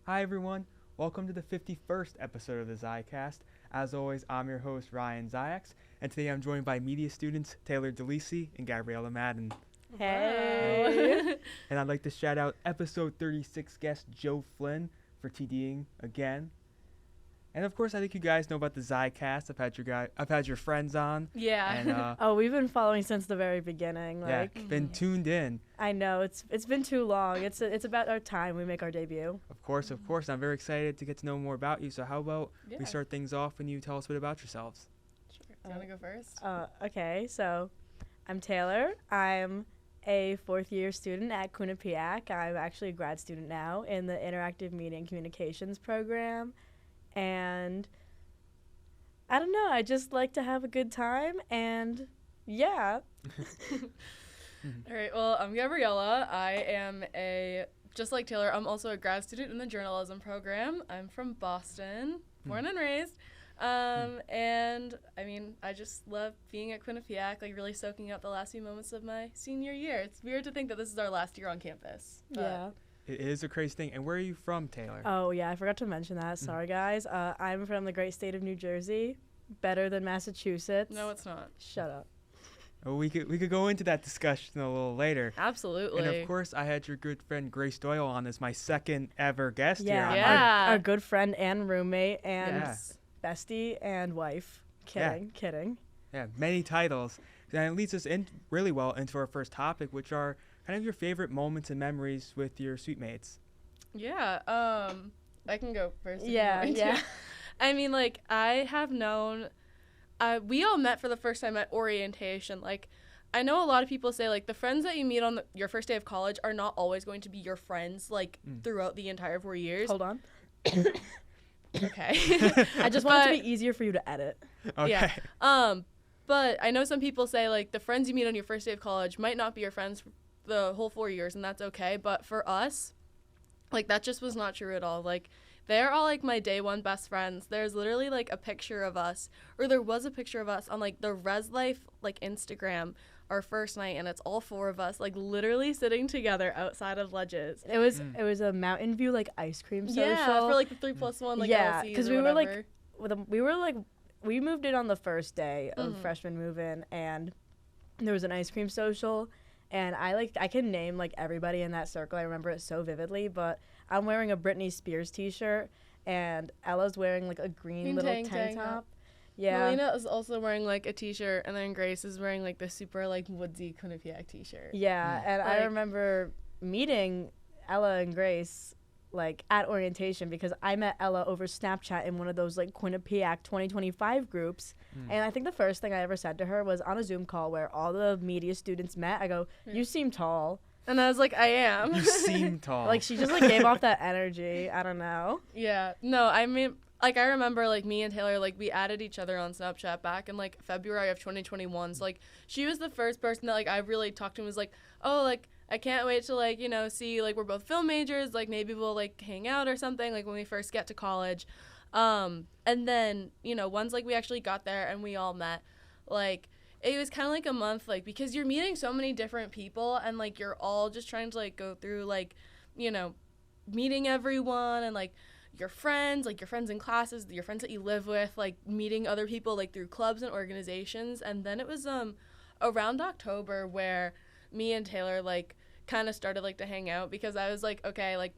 Hi everyone, welcome to the 51st episode of the Zicast. As always, I'm your host Ryan Ziax, and today I'm joined by media students Taylor Dilisi and Gabriella Madden. Hey! And I'd like to shout out episode 36 guest Joe Flynn for TDing again. And of course, I think you guys know about the Zicast. I've had your friends on. Yeah. And, we've been following since the very beginning. been tuned in. I know it's been too long. It's about our time we make our debut. Of course. I'm very excited to get to know more about you. So how about we start things off and you tell us a bit about yourselves? Sure. Do you want to go first? Okay, so I'm Taylor. I'm a fourth-year student at Quinnipiac. I'm actually a grad student now in the Interactive Media and Communications program. And I don't know, I just like to have a good time, and yeah. All right, well, I'm Gabriella. I am just like Taylor, I'm also a grad student in the journalism program. I'm from Boston, born and raised. And I mean, I just love being at Quinnipiac, like really soaking up the last few moments of my senior year. It's weird to think that this is our last year on campus. Yeah. It is a crazy thing. And where are you from, Taylor? Oh, yeah, I forgot to mention that. Sorry, guys. I'm from the great state of New Jersey. Better than Massachusetts. No, it's not. Shut up. Oh, we could go into that discussion a little later. Absolutely. And of course, I had your good friend Grace Doyle on as my second ever guest here. Yeah, our good friend and roommate and Yes. bestie and wife. Kidding. Yeah, many titles. And it leads us in really well into our first topic, which are kind of your favorite moments and memories with your suite mates. Yeah, I can go first. if you Yeah, want me to. yeah. I mean, like, I have known, we all met for the first time at orientation. Like, I know a lot of people say, like, the friends that you meet on your first day of college are not always going to be your friends, like, throughout the entire 4 years. Hold on. Okay. I just want it to be easier for you to edit. Okay. Yeah. But I know some people say, like, the friends you meet on your first day of college might not be your friends the whole 4 years, and that's okay. But for us, like, that just was not true at all. Like, they're all, like, my day one best friends. There's literally, like, a picture of us, or there was a picture of us on, like, the Res Life, like, Instagram, our first night, and it's all four of us, like, literally sitting together outside of Ledges. It was a Mountain View, like, ice cream social. Yeah, for, like, the 3+1, like, yeah, LCs because or whatever. we moved in on the first day of freshman move-in, and there was an ice cream social, and I can name, like, everybody in that circle. I remember it so vividly, but I'm wearing a Britney Spears t-shirt, and Ella's wearing, like, a green little tank top. Yeah. Melina is also wearing, like, a t-shirt, and then Grace is wearing, like, the super, like, woodsy Quinnipiac t-shirt. Yeah, and I remember meeting Ella and Grace, like, at orientation, because I met Ella over Snapchat in one of those, like, Quinnipiac 2025 groups. And I think the first thing I ever said to her was on a Zoom call where all the media students met. I go, "You seem tall." And I was like, I am. You seem tall. Like, she just, like, gave off that energy. I don't know. Yeah. No, I mean, like, I remember, like, me and Taylor, like, we added each other on Snapchat back in, like, February of 2021. So, like, she was the first person that, like, I really talked to and was like, oh, like, I can't wait to, like, you know, see, like, we're both film majors. Like, maybe we'll, like, hang out or something, like, when we first get to college. And then, you know, once, like, we actually got there and we all met, like, it was kind of like a month, like, because you're meeting so many different people and, like, you're all just trying to, like, go through, like, you know, meeting everyone and, like, your friends in classes, your friends that you live with, like, meeting other people, like, through clubs and organizations. And then it was around October where me and Taylor, like, kind of started, like, to hang out, because I was like, okay, like,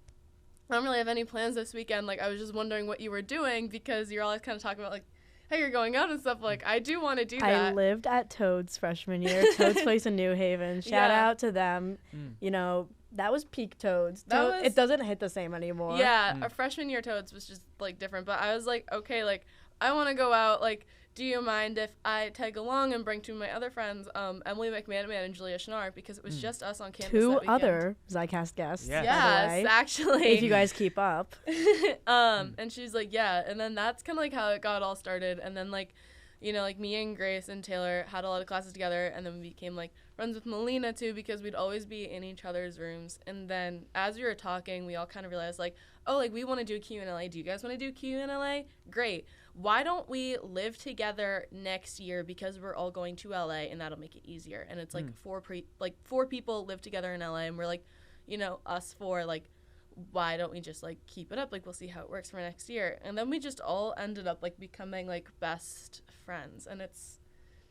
I don't really have any plans this weekend. Like, I was just wondering what you were doing, because you're always kind of talking about, like, hey, you're going out and stuff. Like, I do want to do that. I lived at Toad's freshman year, Toad's Place in New Haven. Shout out to them. You know, that was peak Toad's. It doesn't hit the same anymore. Yeah, our freshman year Toad's was just, like, different. But I was like, okay, like, I want to go out. Like, do you mind if I tag along and bring two of my other friends, Emily McManaman and Julia Schnarr, because it was just us on campus Two that weekend. other Zicast guests. Yes. Yes, actually. If you guys keep up. And she's like, yeah. And then that's kind of, like, how it got all started. And then, like, you know, like, me and Grace and Taylor had a lot of classes together, and then we became, like, friends with Melina, too, because we'd always be in each other's rooms. And then as we were talking, we all kind of realized, like, oh, like, we want to do Q in LA. Do you guys want to do Q in LA? Great. Why don't we live together next year, because we're all going to LA, and that'll make it easier. And it's, like, four people live together in LA, and we're, like, you know, us four, like, why don't we just like keep it up? Like we'll see how it works for next year. And then we just all ended up like becoming like best friends, and it's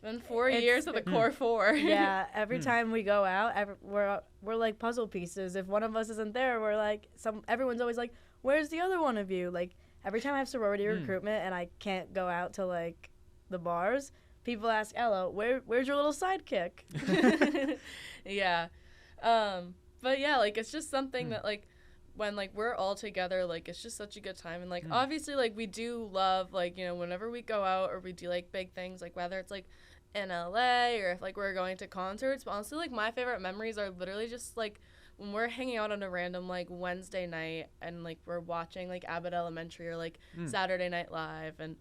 been 4 years of the core four. Yeah, every time we go out, we're like puzzle pieces. If one of us isn't there, we're like everyone's always like, where's the other one of you? Like every time I have sorority recruitment and I can't go out to like the bars, people ask Ella, where's your little sidekick? Yeah. But yeah, like it's just something that like when like we're all together, like it's just such a good time. And like obviously like we do love like, you know, whenever we go out or we do like big things, like whether it's like in LA or if like we're going to concerts, but honestly like my favorite memories are literally just like when we're hanging out on a random like Wednesday night and like we're watching like Abbott Elementary or like Saturday Night Live, and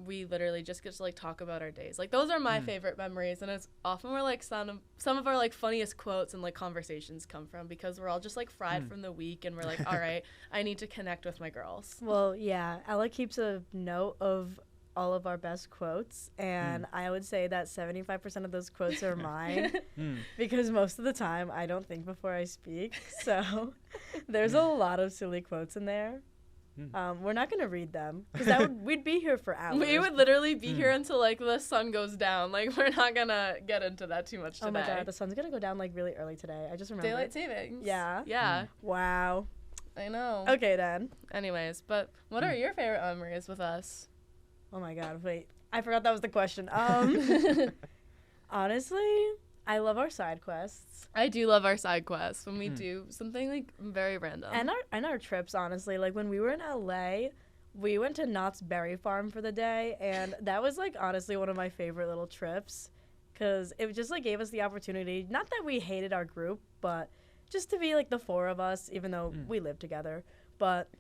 we literally just get to like talk about our days. Like those are my favorite memories, and it's often where like some of our like funniest quotes and like conversations come from, because we're all just like fried from the week and we're like, all right, I need to connect with my girls. Well, yeah, Ella keeps a note of all of our best quotes, and I would say that 75% of those quotes are mine because most of the time I don't think before I speak, so there's a lot of silly quotes in there. We're not going to read them because we'd be here for hours. We would literally be here until like the sun goes down. Like we're not going to get into that too much today. Oh my god, the sun's going to go down like really early today. I just remember. Daylight savings. Yeah. Yeah. Wow. I know. Okay then. Anyways, but what are your favorite memories with us? Oh my god, wait. I forgot that was the question. Honestly, I love our side quests. I do love our side quests when we do something like very random. And our trips, honestly. Like when we were in LA, we went to Knott's Berry Farm for the day, and that was like honestly one of my favorite little trips, because it just like gave us the opportunity, not that we hated our group, but just to be like the four of us, even though we live together. But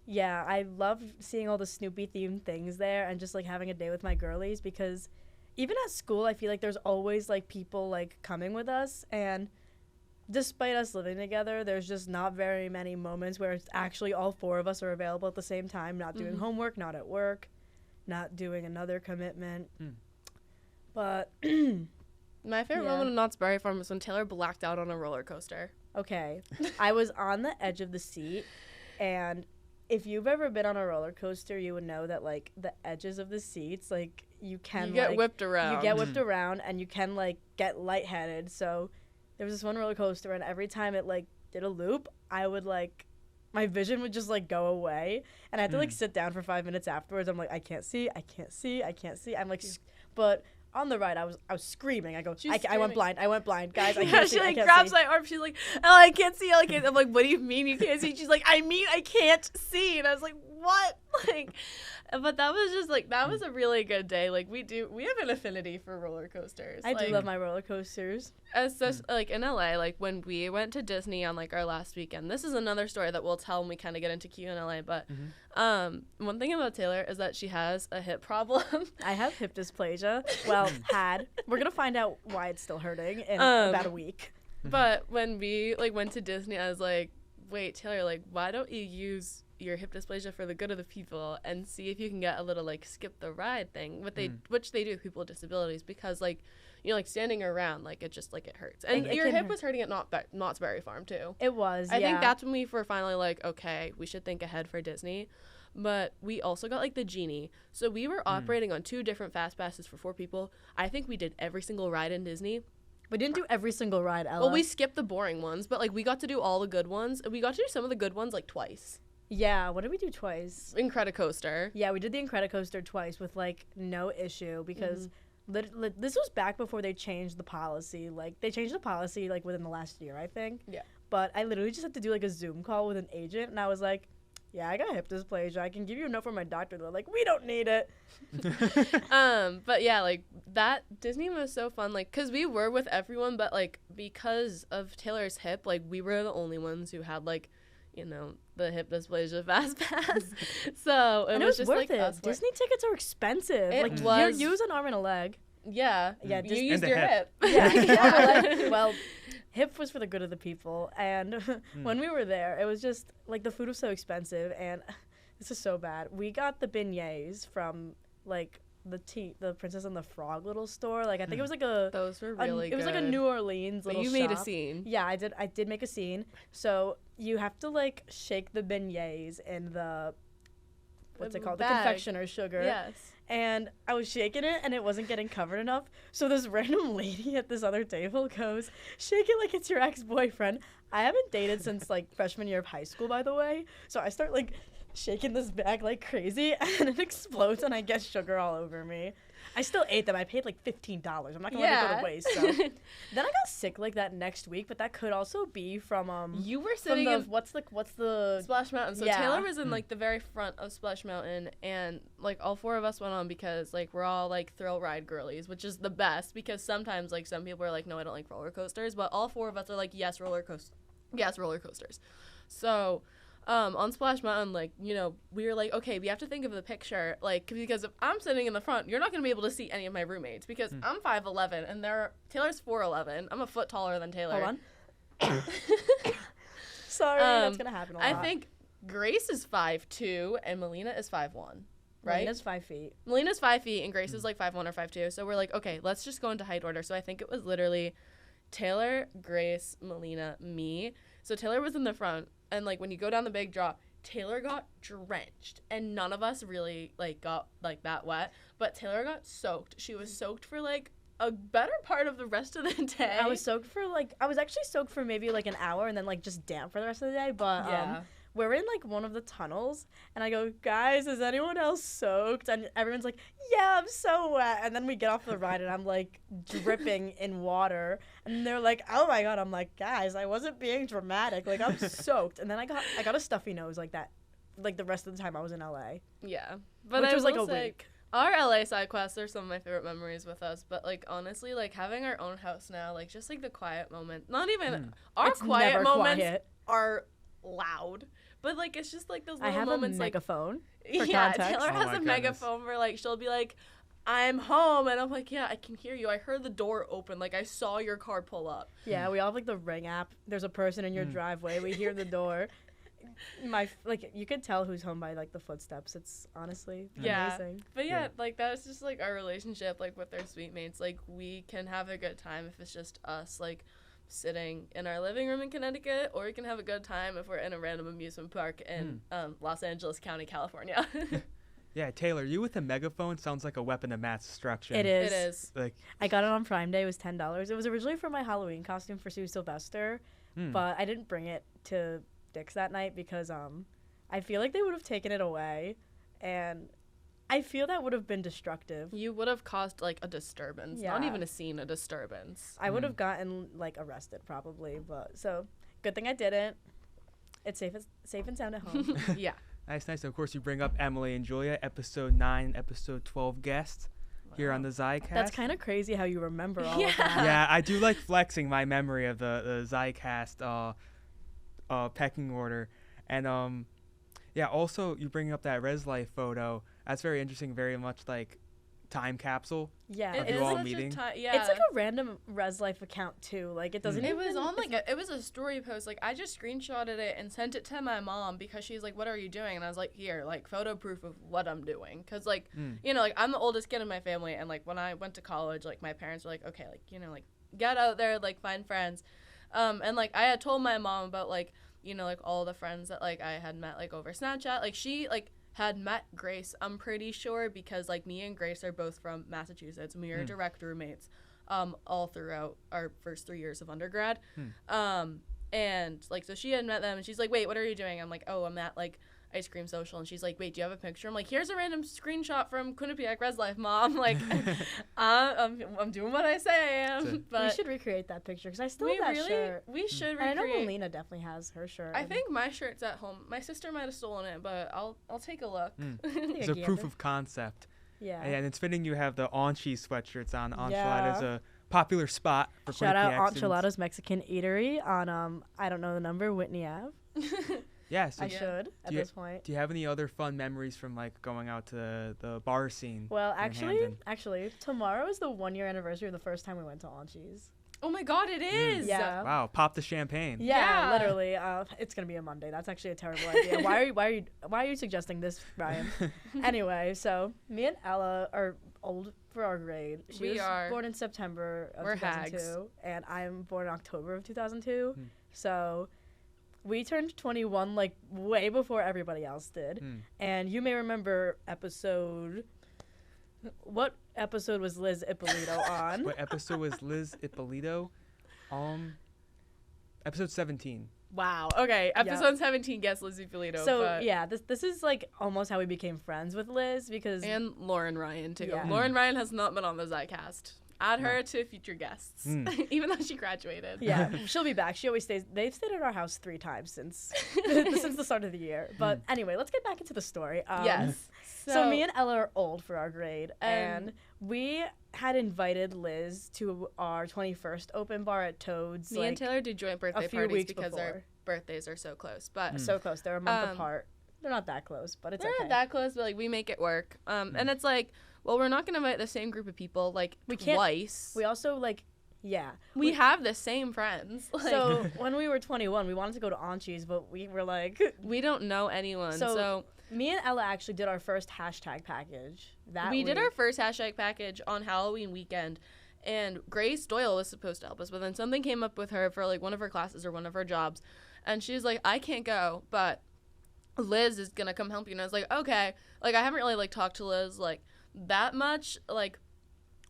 yeah, I love seeing all the Snoopy themed things there and just like having a day with my girlies, because even at school I feel like there's always like people like coming with us, and despite us living together, there's just not very many moments where it's actually all four of us are available at the same time, not doing homework, not at work, not doing another commitment. But my favorite moment of Knott's Berry Farm was when Taylor blacked out on a roller coaster. Okay, I was on the edge of the seat, and if you've ever been on a roller coaster, you would know that like the edges of the seats, like you get like, whipped around. You get whipped around, and you can like get lightheaded. So there was this one roller coaster, and every time it like did a loop, I would like, my vision would just like go away, and I had to like sit down for 5 minutes afterwards. I'm like, I can't see. I'm like, but on the ride, I was screaming. I go, I went blind, guys. I can't see. She like grabs my arm. She's like, oh, I can't see. I'm like, what do you mean you can't see? She's like, I mean, I can't see. And I was like, what? Like, but that was just like, that was a really good day. Like we have an affinity for roller coasters. I do love my roller coasters. Like in LA, like when we went to Disney on like our last weekend, this is another story that we'll tell when we kind of get into Q in LA, but one thing about Taylor is that she has a hip problem. I have hip dysplasia. Well, we're gonna find out why it's still hurting in about a week. But when we like went to Disney, I was like, wait, Taylor, like why don't you use your hip dysplasia for the good of the people and see if you can get a little like skip the ride thing, which they do with people with disabilities, because like, you know, like standing around, like it just like it hurts. And your hip was hurting at Knott's Berry Farm too. It was. I think that's when we were finally like, okay, we should think ahead for Disney. But we also got like the Genie, so we were operating on 2 different fast passes for 4 people. I think we did every single ride in Disney. We didn't do every single ride, Ella. Well, we skipped the boring ones, but like we got to do all the good ones, and we got to do some of the good ones like twice. Yeah, what did we do twice? Incredicoaster. Yeah, we did the Incredicoaster twice with like no issue, because this was back before they changed the policy. Like they changed the policy like within the last year, I think. Yeah. But I literally just had to do like a Zoom call with an agent, and I was like, yeah, I got hip dysplasia. I can give you a note from my doctor. They're like, we don't need it. But yeah, like that Disney was so fun. Like, cause we were with everyone, but like because of Taylor's hip, like we were the only ones who had like, you know, the hip dysplasia fast pass. So it was just worth like it. us. Disney tickets are expensive. It like was. You use an arm and a leg. Yeah. Yeah. You used your hip. Yeah. Well, hip was for the good of the people, and when we were there, it was just like the food was so expensive, and this is so bad. We got the beignets from like the Princess and the Frog little store. Like I think it was like those were really good. It was like a New Orleans little shop. You made a scene. Yeah, I did make a scene. So you have to like shake the beignets in the what's it called? Bag. The confectioner's sugar. Yes. And I was shaking it and it wasn't getting covered enough. So this random lady at this other table goes, "Shake it like it's your ex-boyfriend." I haven't dated since like freshman year of high school, by the way. So I start like shaking this bag like crazy and it explodes and I get sugar all over me. I still ate them. I paid like $15. I'm not gonna let it go to waste. So then I got sick like that next week, but that could also be from You were sitting in what's the Splash Mountain. So Yeah. Taylor was in like the very front of Splash Mountain, and like all four of us went on because like we're all like thrill ride girlies, which is the best because sometimes like some people are like, no, I don't like roller coasters, but all four of us are like, yes, roller coasters. So on Splash Mountain, like, you know, we were like, okay, we have to think of the picture, like, because if I'm sitting in the front, you're not going to be able to see any of my roommates because I'm 5'11", and Taylor's 4'11". I'm a foot taller than Taylor. Hold on. Sorry, that's going to happen a lot. I think Grace is 5'2", and Melina is 5'1", right? Melina's 5 feet. Melina's 5 feet, and Grace is like 5'1" or 5'2". So we're like, okay, let's just go into height order. So I think it was literally Taylor, Grace, Melina, me. So Taylor was in the front. And, like, when you go down the big drop, Taylor got drenched. And none of us really, like, got, like, that wet. But Taylor got soaked. She was soaked for, like, a better part of the rest of the day. I was actually soaked for maybe, like, an hour and then, like, just damp for the rest of the day. But, Yeah. we're in, like, one of the tunnels. And I go, "Guys, is anyone else soaked?" And everyone's like, "Yeah, I'm so wet." And then we get off the ride and I'm, like, dripping in water. And they're like, "Oh, my God." I'm like, "Guys, I wasn't being dramatic. Like, I'm soaked." And then I got a stuffy nose like that, like, the rest of the time I was in LA. Yeah. But Which I was, like, will a say, week. our LA side quests are some of my favorite memories with us. But, like, honestly, like, having our own house now, like, just, like, the quiet moment. Not even our It's quiet never moments quiet. are loud. But, like, it's just, like, those I little have moments, a like... megaphone. For Yeah, context. Taylor Oh has my a goodness. megaphone where, like, she'll be like, "I'm home," and I'm like, "Yeah, I can hear you. I heard the door open. Like, I saw your car pull up." Yeah, we all have like the Ring app. There's a person in your driveway. We hear the door. You could tell who's home by like the footsteps. It's honestly Yeah. amazing. But yeah, Yeah. like, that's just, like, our relationship, like, with our suite mates. Like, we can have a good time if it's just us, like, sitting in our living room in Connecticut, or we can have a good time if we're in a random amusement park in Los Angeles County, California. Yeah, Taylor, you with a megaphone sounds like a weapon of mass destruction. It is. It is. Like, I got it on Prime Day. It was $10. It was originally for my Halloween costume for Sue Sylvester, but I didn't bring it to Dick's that night because I feel like they would have taken it away, and I feel that would have been destructive. You would have caused, like, a disturbance. Not Yeah. even a scene, a disturbance. I would have gotten like arrested probably, but so good thing I didn't. It's safe and sound at home. Yeah. nice. And of course, you bring up Emily and Julia, episode 9, episode 12 guests here on the Zicast. That's kind of crazy how you remember all of Yeah. that. Yeah, I do like flexing my memory of the Zicast pecking order. And yeah, also you bring up that Res Life photo. That's very interesting, very much like time capsule. Yeah, Of It you is all such meeting? yeah. It's like a random Res Life account too. Like it doesn't. It even, was on it's like it was a story post. Like, I just screenshotted it and sent it to my mom because she's like, "What are you doing?" And I was like, "Here, like, photo proof of what I'm doing." Cause like, you know, like, I'm the oldest kid in my family, and like when I went to college, like my parents were like, "Okay, like, you know, like, get out there, like, find friends," and like I had told my mom about like, you know, like, all the friends that like I had met like over Snapchat. Like, she like had met Grace, I'm pretty sure, because like me and Grace are both from Massachusetts, and we were direct roommates all throughout our first 3 years of undergrad. And like, so she had met them, and she's like, "Wait, what are you doing?" I'm like, "Oh, I'm at like ice cream social." And she's like, "Wait, do you have a picture?" I'm like, "Here's a random screenshot from Quinnipiac Res Life, Mom." Like, I'm doing what I say I am. So- But we should recreate that picture because I still we have that really shirt. we should And I know recreate. Melina definitely has her shirt. I think my shirt's at home. My sister might have stolen it, but I'll take a look. It's a proof of concept. Yeah. And it's fitting you have the Anchi sweatshirts on. Enchilada Yeah. is a popular spot for Shout out Quinnipiac students. Enchiladas Mexican Eatery on I don't know the number, Whitney Ave. Yeah, so I should at Do you- this point. do you have any other fun memories from like going out to the bar scene? Well, in Hamden? actually, tomorrow is the 1 year anniversary of the first time we went to Anchi's. Oh my God, it is. Yeah. Wow, pop the champagne. Yeah, Yeah. literally. It's gonna be a Monday. That's actually a terrible idea. Why are you suggesting this, Ryan? Anyway, so me and Ella are old for our grade. She We was are. born in September of We're 2002, hags. and I'm born in October of 2002. So we turned 21 like way before everybody else did. And you may remember what episode was Liz Ippolito on? What episode was Liz Ippolito? Episode 17. Wow. Okay. Episode 17. Guess Liz Ippolito. So yeah, this is like almost how we became friends with Liz because and Lauren Ryan too. Yeah. Lauren Ryan has not been on the Zicast. Add her to future guests, even though she graduated. Yeah, she'll be back. She always stays. They've stayed at our house 3 times since the start of the year. But anyway, let's get back into the story. Yes. So me and Ella are old for our grade, and we had invited Liz to our 21st open bar at Toad's. Me and Taylor do joint birthday few parties weeks because before. our birthdays are so close. But So close. They're a month apart. They're not that close, but it's they're okay. not that close, but like we make it work. And it's like, well, we're not gonna invite the same group of people like We can't- twice. We also like, yeah. We have the same friends. Like, So when we were 21, we wanted to go to Auntie's, but we were like, we don't know anyone. So- So me and Ella actually did our first hashtag package. we did our first hashtag package on Halloween weekend, and Grace Doyle was supposed to help us, but then something came up with her for like one of her classes or one of her jobs, and she was like, I can't go, but Liz is gonna come help you. And I was like, okay. Like, I haven't really like talked to Liz like that much. Like,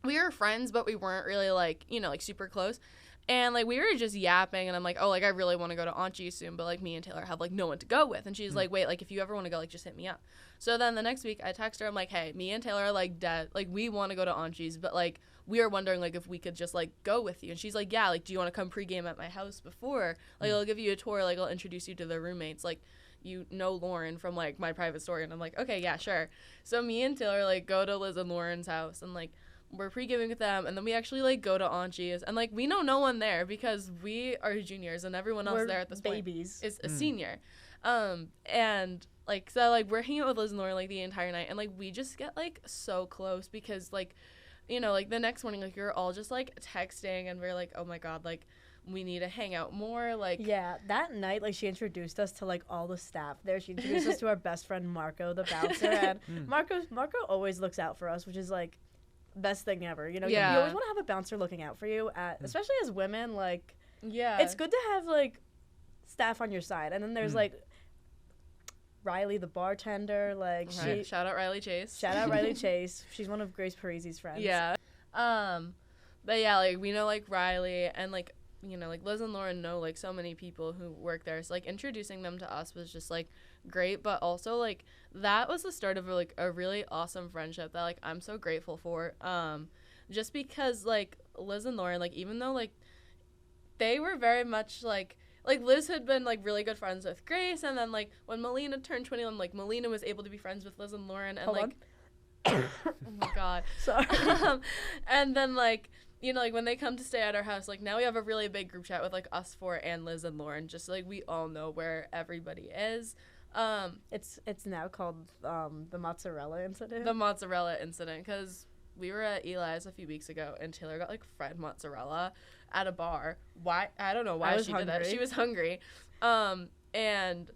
we were friends, but we weren't really like, you know, like super close. And like we were just yapping, and I'm like, oh, like I really want to go to Auntie's soon, but like me and Taylor have like no one to go with. And she's like, wait, like if you ever want to go, like just hit me up. So then the next week I text her, I'm like, hey, me and Taylor are like dead, like we want to go to Auntie's, but like we are wondering like if we could just like go with you. And she's like, yeah, like do you want to come pregame at my house before? Like I'll give you a tour, like I'll introduce you to the roommates, like you know Lauren from like my private story. And I'm like, okay, yeah, sure. So me and Taylor like go to Liz and Lauren's house, and like we're pre-giving with them, and then we actually like go to Auntie's, and like we know no one there because we are juniors and everyone else We're there at this babies. point is a senior. And like so like we're hanging out with Liz and Lauren like the entire night, and like we just get like so close because like, you know, like the next morning like you're all just like texting, and we're like, oh my god, like we need to hang out more. Like Yeah, that night, like, she introduced us to, like, all the staff there. She introduced us to our best friend, Marco, the bouncer. And Marco always looks out for us, which is, like, best thing ever. You know, you Yeah. always want to have a bouncer looking out for you, especially as women. Like, yeah, it's good to have, like, staff on your side. And then there's, like, Riley, the bartender. Like, Right. Shout out Riley Chase. Shout out Riley Chase. She's one of Grace Parisi's friends. Yeah. But yeah, like we know like Riley, and like, you know, like Liz and Lauren know like so many people who work there. So like introducing them to us was just like great, but also like that was the start of like a really awesome friendship that like I'm so grateful for. Just because like Liz and Lauren, like even though like they were very much like Liz had been like really good friends with Grace, and then like when Melina turned 21, like Melina was able to be friends with Liz and Lauren, and Hold like oh my god, Sorry. and then like, you know, like when they come to stay at our house, like now we have a really big group chat with like us four and Liz and Lauren, just like we all know where everybody is. It's now called the mozzarella incident. The mozzarella incident, because we were at Eli's a few weeks ago, and Taylor got like fried mozzarella at a bar. Why? I don't know why she did that. She was hungry, and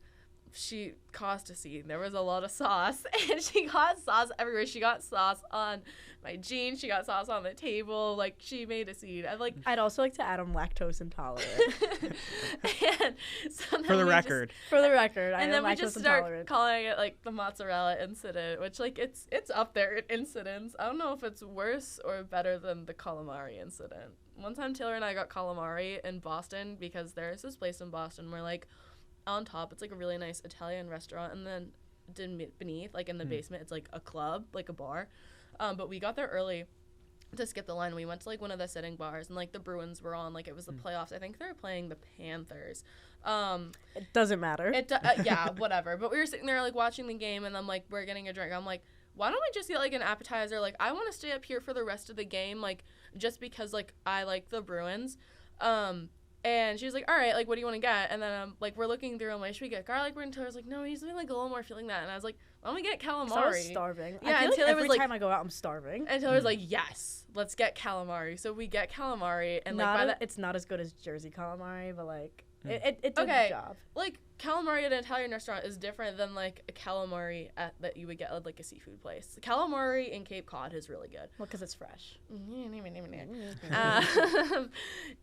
she caused a scene. There was a lot of sauce, and she got sauce everywhere. She got sauce on my jeans. She got sauce on the table. Like, she made a scene. I'd also like to add I'm lactose intolerant. And so For the record. For the record, I and am then we lactose just start intolerant. calling it like the mozzarella incident, which like it's up there in incidents. I don't know if it's worse or better than the calamari incident. One time Taylor and I got calamari in Boston because there's this place in Boston where like on top it's like a really nice Italian restaurant, and then beneath, like in the basement, it's like a club, like a bar. But we got there early to skip the line. We went to like one of the sitting bars, and like the Bruins were on, like it was the playoffs. I think they were playing the Panthers. It doesn't matter. Yeah, whatever. But we were sitting there like watching the game, and then like we're getting a drink. I'm like, why don't we just get like an appetizer? Like, I want to stay up here for the rest of the game, like just because like I like the Bruins. And she was like, all right, like, what do you want to get? And then, like, we're looking through, I'm like, should we get garlic bread? And Taylor's like, no, he's like a little more feeling that. And I was like, why don't we get calamari? So I was starving. Yeah, I feel and like Taylor every was like, time I go out, I'm starving. and Taylor's like, yes, let's get calamari. So we get calamari, and like Not by that, it's not as good as Jersey calamari, but like it did Okay. the job. like calamari at an Italian restaurant is different than like a calamari that you would get at like a seafood place. Calamari in Cape Cod is really good. Well, because it's fresh.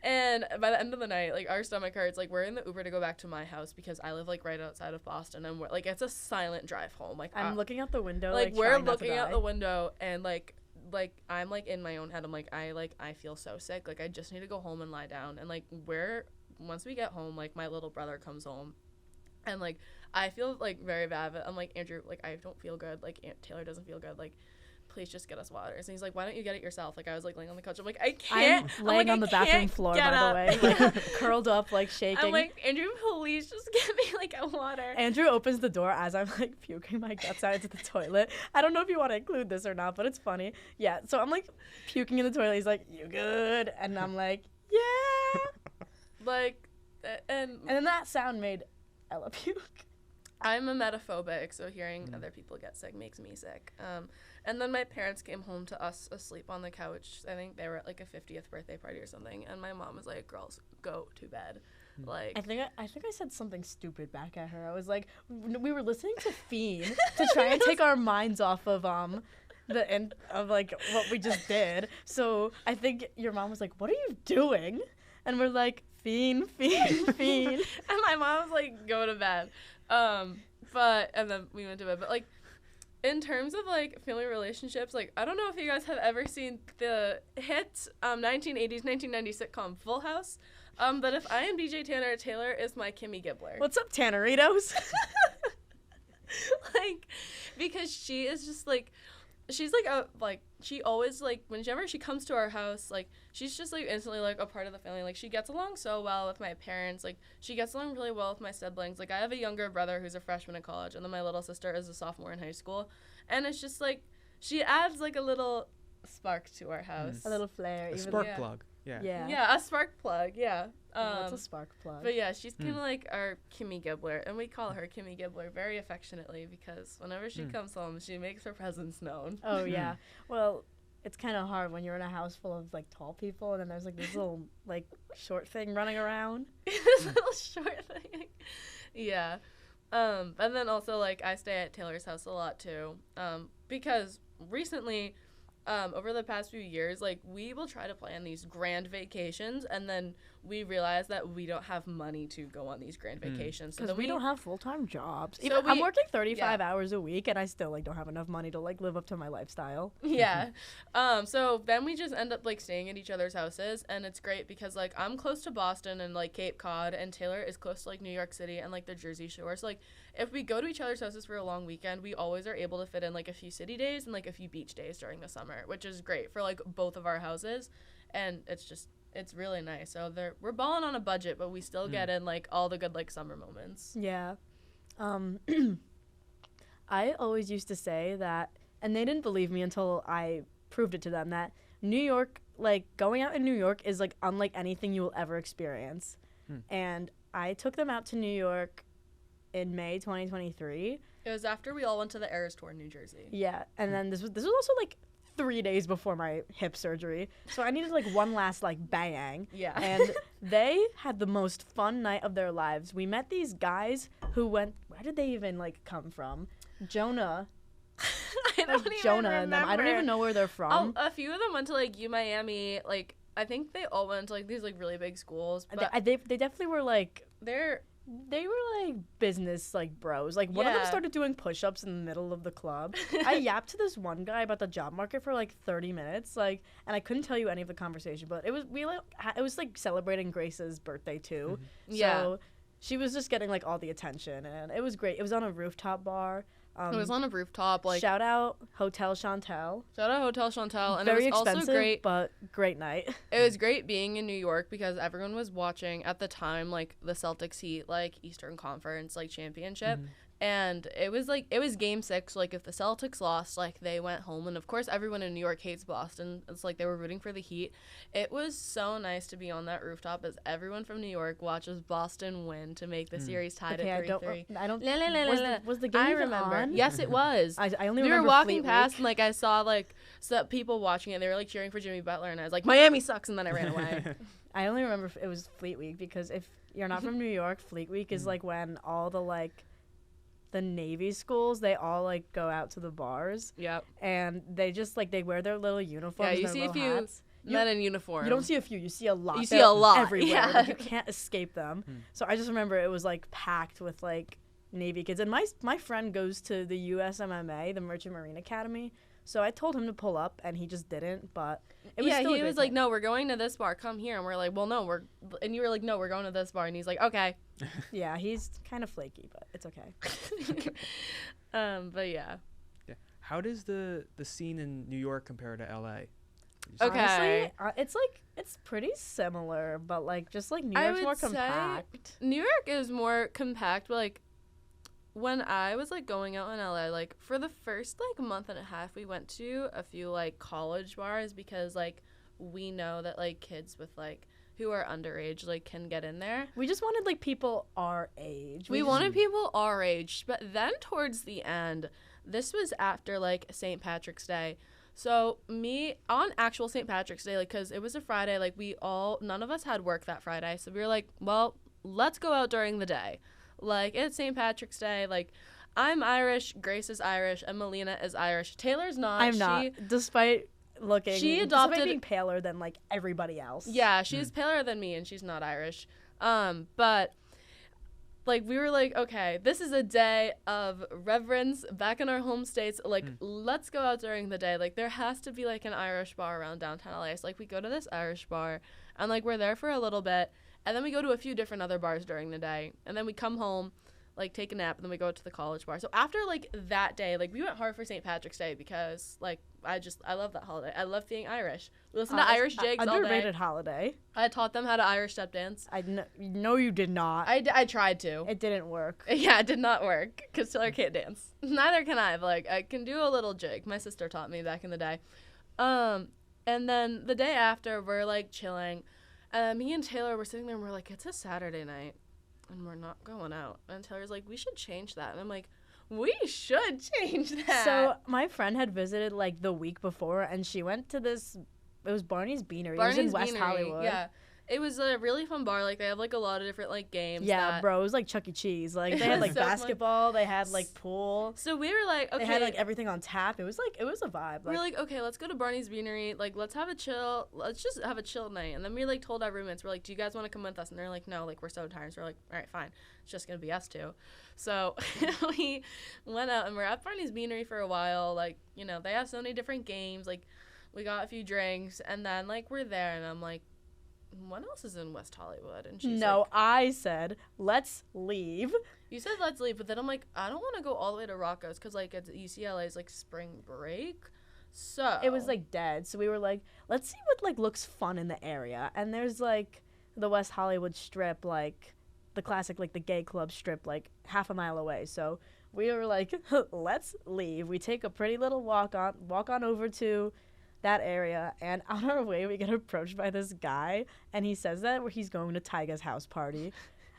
And by the end of the night, like our stomach hurts. Like we're in the Uber to go back to my house because I live like right outside of Boston, and we're like it's a silent drive home. Like I'm looking out the window. like we're trying not to looking out die. the window, and like I'm like in my own head. I'm like I feel so sick. Like I just need to go home and lie down. And like once we get home, like my little brother comes home. And, like, I feel, like, very bad. But I'm like, Andrew, like, I don't feel good. Like, Taylor doesn't feel good. Like, please just get us water. And he's like, why don't you get it yourself? Like, I was, like, laying on the couch. I'm like, I can't. I'm laying on the bathroom floor, by the way. Like, curled up, like, shaking. I'm like, Andrew, please just get me, like, a water. Andrew opens the door as I'm, like, puking my guts out into the toilet. I don't know if you want to include this or not, but it's funny. Yeah, so I'm, like, puking in the toilet. He's like, you good? And I'm like, yeah. Like, and then that sound made Ella puke. I'm a metaphobic, so hearing other people get sick makes me sick. And then my parents came home to us asleep on the couch. I think they were at like a 50th birthday party or something, and my mom was like, "Girls, go to bed." Like I think I said something stupid back at her. I was like, we were listening to Fiend to try and take our minds off of the end of like what we just did. So I think your mom was like, "What are you doing?" And we're like, Fiend. And my mom was like, "Go to bed." And then we went to bed. But like, in terms of like family relationships, like I don't know if you guys have ever seen the hit 1980s 1990s sitcom Full House. But if I am DJ Tanner, Taylor is my Kimmy Gibbler. What's up, Tanneritos? Like, because she is just like, she's like she always like whenever she comes to our house, like she's just like instantly like a part of the family. Like she gets along so well with my parents. Like she gets along really well with my siblings. Like I have a younger brother who's a freshman in college, and then my little sister is a sophomore in high school. And it's just like she adds like a little spark to our house. A little flair. A spark plug. Yeah. Yeah, a spark plug. Yeah. What's a spark plug? But yeah, she's kind of like our Kimmy Gibbler, and we call her Kimmy Gibbler very affectionately because whenever she comes home, she makes her presence known. Oh yeah. Well, it's kind of hard when you're in a house full of like tall people, and then there's like this little like short thing running around. This little short thing. Yeah. And then also like I stay at Taylor's house a lot too, because recently. Over the past few years, like, we will try to plan these grand vacations, and then we realize that we don't have money to go on these grand vacations. Because we don't have full-time jobs. So I'm working 35 hours a week, and I still, like, don't have enough money to, like, live up to my lifestyle. Yeah. So then we just end up, like, staying at each other's houses, and it's great because, like, I'm close to Boston and, like, Cape Cod, and Taylor is close to, like, New York City and, like, the Jersey Shore. So, like, if we go to each other's houses for a long weekend, we always are able to fit in, like, a few city days and, like, a few beach days during the summer, which is great for, like, both of our houses. And it's really nice. So we're balling on a budget, but we still get in, like, all the good, like, summer moments. Yeah. I always used to say that, and they didn't believe me until I proved it to them, that New York, like, going out in New York is, like, unlike anything you will ever experience. And I took them out to New York in May 2023. It was after we all went to the Eras Tour in New Jersey. Yeah, and then this was also like 3 days before my hip surgery, so I needed like one last like bang. Yeah. And they had the most fun night of their lives. We met these guys who went. Where did they even like come from? Jonah. I don't even Jonah remember. and them. I don't even know where they're from. A few of them went to like UMiami. Like I think they all went to like these like really big schools. But They definitely were like. They were like business like bros. Like one of them started doing push-ups in the middle of the club. I yapped to this one guy about the job market for like 30 minutes, like, and I couldn't tell you any of the conversation. But it was like celebrating Grace's birthday too. So she was just getting like all the attention, and it was great. It was on a rooftop bar. It was on a rooftop. Like shout out Hotel Chantel. And very it was expensive, also great, but great night. It was great being in New York because everyone was watching at the time like the Celtics Heat like Eastern Conference like championship. And it was game 6. Like, if the Celtics lost, like, they went home. And, of course, everyone in New York hates Boston. It's like they were rooting for the Heat. It was so nice to be on that rooftop as everyone from New York watches Boston win to make the series tied at 3-3. I don't. Was the game I even remember. on? Yes, it was. I only we remember were walking Fleet past, Week. and, like, I saw, like, people watching it. They were, like, cheering for Jimmy Butler. And I was like, Miami sucks. And then I ran away. I only remember it was Fleet Week because if you're not from New York, Fleet Week is like when all the like the Navy schools, they all like go out to the bars. Yep. And they just like they wear their little uniforms. Yeah, you and see their a little few hats. men in uniform. You don't see a few, you see a lot. You see a lot, everywhere. yeah. Like, you can't escape them. So I just remember it was like packed with like Navy kids. And my friend goes to the USMMA, the Merchant Marine Academy. So I told him to pull up, and he just didn't. But it was yeah, still a he great was like, time. "No, we're going to this bar. Come here." And we're like, "Well, no, and you were like, "No, we're going to this bar." And he's like, "Okay." Yeah, he's kind of flaky, but it's okay. But yeah. Yeah. How does the scene in New York compare to LA? Okay. Honestly, it's pretty similar, but like just like New I York's would more say compact. New York is more compact, but like when I was like going out in LA, like for the first like month and a half, we went to a few like college bars because like we know that like kids with like who are underage like can get in there. We just wanted like people our age. We wanted people our age, but then towards the end, this was after like St. Patrick's Day. So me on actual St. Patrick's Day, like, cause it was a Friday, like none of us had work that Friday. So we were like, well, let's go out during the day. Like it's St. Patrick's Day. Like I'm Irish, Grace is Irish, and Melina is Irish. Taylor's not. I'm not, despite looking. Despite being paler than like everybody else. Yeah, she's paler than me, and she's not Irish. But like we were like, okay, this is a day of reverence back in our home states. Like let's go out during the day. Like there has to be like an Irish bar around downtown LA. So like we go to this Irish bar, and like we're there for a little bit, and then we go to a few different other bars during the day, and then we come home, like take a nap, and then we go to the college bar. So after like that day, like we went hard for St. Patrick's Day because like I love that holiday. I love being Irish. We listen to Irish jigs all day. Underrated holiday. I taught them how to Irish step dance. No, you did not. I tried to. It didn't work. Yeah, it did not work because Taylor can't dance. Neither can I. But, like I can do a little jig. My sister taught me back in the day. And then the day after, we're like chilling. Me and Taylor were sitting there and we're like, it's a Saturday night and we're not going out. And Taylor's like, we should change that. And I'm like, we should change that. So my friend had visited like the week before, and she went to this. It was Barney's Beanery. It was in West Hollywood. Yeah. It was a really fun bar. Like, they have, like, a lot of different, like, games. Yeah, bro. It was like Chuck E. Cheese. Like, they had, like, so basketball. They had, like, pool. So we were like, okay. They had, like, everything on tap. It was a vibe. We're like, okay, let's go to Barney's Beanery. Like, let's just have a chill night. And then we, like, told our roommates, we're like, do you guys want to come with us? And they're like, no, like, we're so tired. So we're like, all right, fine. It's just going to be us two. So we went out, and we're at Barney's Beanery for a while. Like, you know, they have so many different games. Like, we got a few drinks, and then, like, we're there, and I'm like, what else is in West Hollywood? And she's no, like, I said, let's leave. you said let's leave, but then I'm like, I don't want to go all the way to Rocco's because, like, it's UCLA's, like, spring break. So It was, like, dead. So we were like, let's see what, like, looks fun in the area. And there's, like, the West Hollywood strip, like, the classic, like, the gay club strip, like, half a mile away. So we were like, let's leave. We take a pretty little walk on over to that area, and on our way we get approached by this guy, and he says that he's going to Tyga's house party,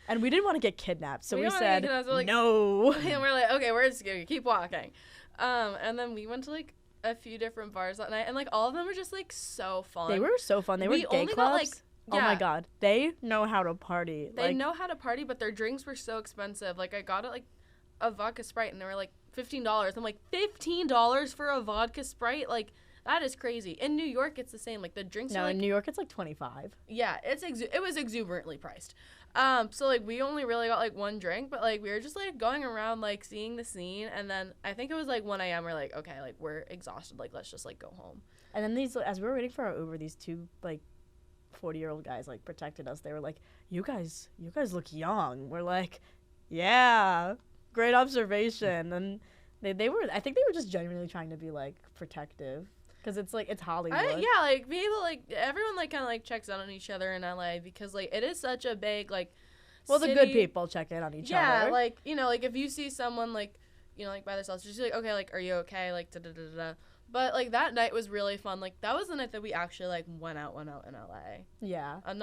and we didn't want to get kidnapped, so we said like, no. And we're like, okay, we're just gonna keep walking. And then we went to like a few different bars that night, and like all of them were just like so fun. They were so fun. They were gay only clubs. got, like, Oh my yeah. god, they know how to party. They know how to party, but their drinks were so expensive. Like I got it like a vodka Sprite, and they were like $15. I'm like, $15 for a vodka Sprite? Like, that is crazy. In New York, it's the same. Like, the drinks are, like... in New York, it's, like, $25. Yeah, it was exuberantly priced. So, like, we only really got, like, one drink, but, like, we were just, like, going around, like, seeing the scene, and then I think it was, like, 1 a.m. We're like, okay, like, we're exhausted. Like, let's just, like, go home. And then as we were waiting for our Uber, these two, like, 40-year-old guys, like, protected us. They were like, you guys look young. We're like, yeah, great observation. And they were, I think they were just genuinely trying to be, like, protective. Because it's, like, it's Hollywood. Yeah, like, people, like, everyone, like, kind of, like, checks out on each other in LA because, like, it is such a big, like, well, city. the good people check in on each other. Yeah, like, you know, like, if you see someone, like, you know, like, by themselves, just like, okay, like, are you okay? Like, da-da-da-da-da. But, like, that night was really fun. Like, that was the night that we actually, like, went out in LA. Yeah. And,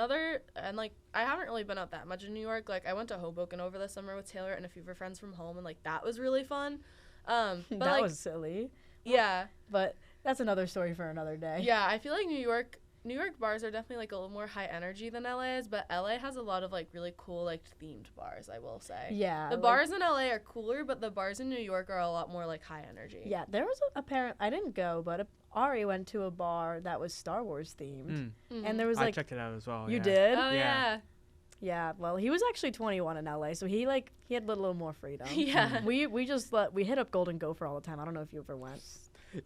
like, I haven't really been out that much in New York. Like, I went to Hoboken over the summer with Taylor and a few of her friends from home, and, like, that was really fun. But, that like, was silly. Yeah. But that's another story for another day. Yeah, I feel like New York New York bars are definitely like a little more high energy than LA is, but LA has a lot of like really cool like themed bars, I will say. Yeah. The bars in LA are cooler, but the bars in New York are a lot more like high energy. Yeah, there was a parent. I didn't go, but Ari went to a bar that was Star Wars themed, and there was I like checked it out as well. you yeah. did. Oh Yeah. yeah. Yeah, well, he was actually 21 in LA, so he had a little more freedom. Yeah. We just we hit up Golden Gopher all the time. I don't know if you ever went.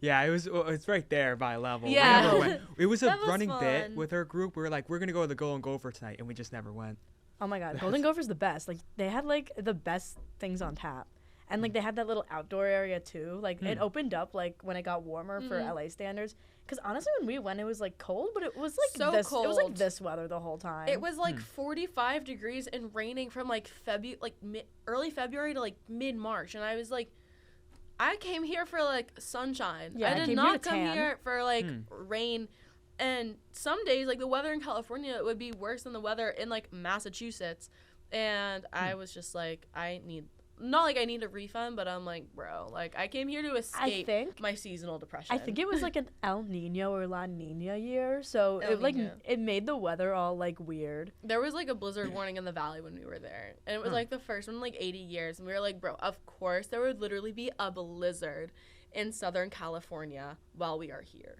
Yeah, it's right there by level. Yeah. We never went. It was a That was running bit fun. with our group. We were like, we're gonna go to the Golden Gopher tonight, and we just never went. Oh my God, Golden Gopher's the best. Like they had like the best things on tap, and like they had that little outdoor area too. Like it opened up like when it got warmer for LA standards. Because honestly, when we went, it was like cold, but it was like So this. It was like cold. this weather the whole time. It was like 45 degrees and raining from like early February to like mid March, and I was like, I came here for like sunshine. Yeah, I I came did here not to come tan. here for like rain. And some days, like the weather in California would be worse than the weather in like Massachusetts. And I was just like, not like I need a refund, but I'm like, bro, like I came here to escape think- my seasonal depression. I think it was like an El Nino or La Nina year, so El it like Niño. it made the weather all like weird. There was like a blizzard warning in the valley when we were there. And it was like the first one in like 80 years. And we were like, bro, of course there would literally be a blizzard in Southern California while we are here.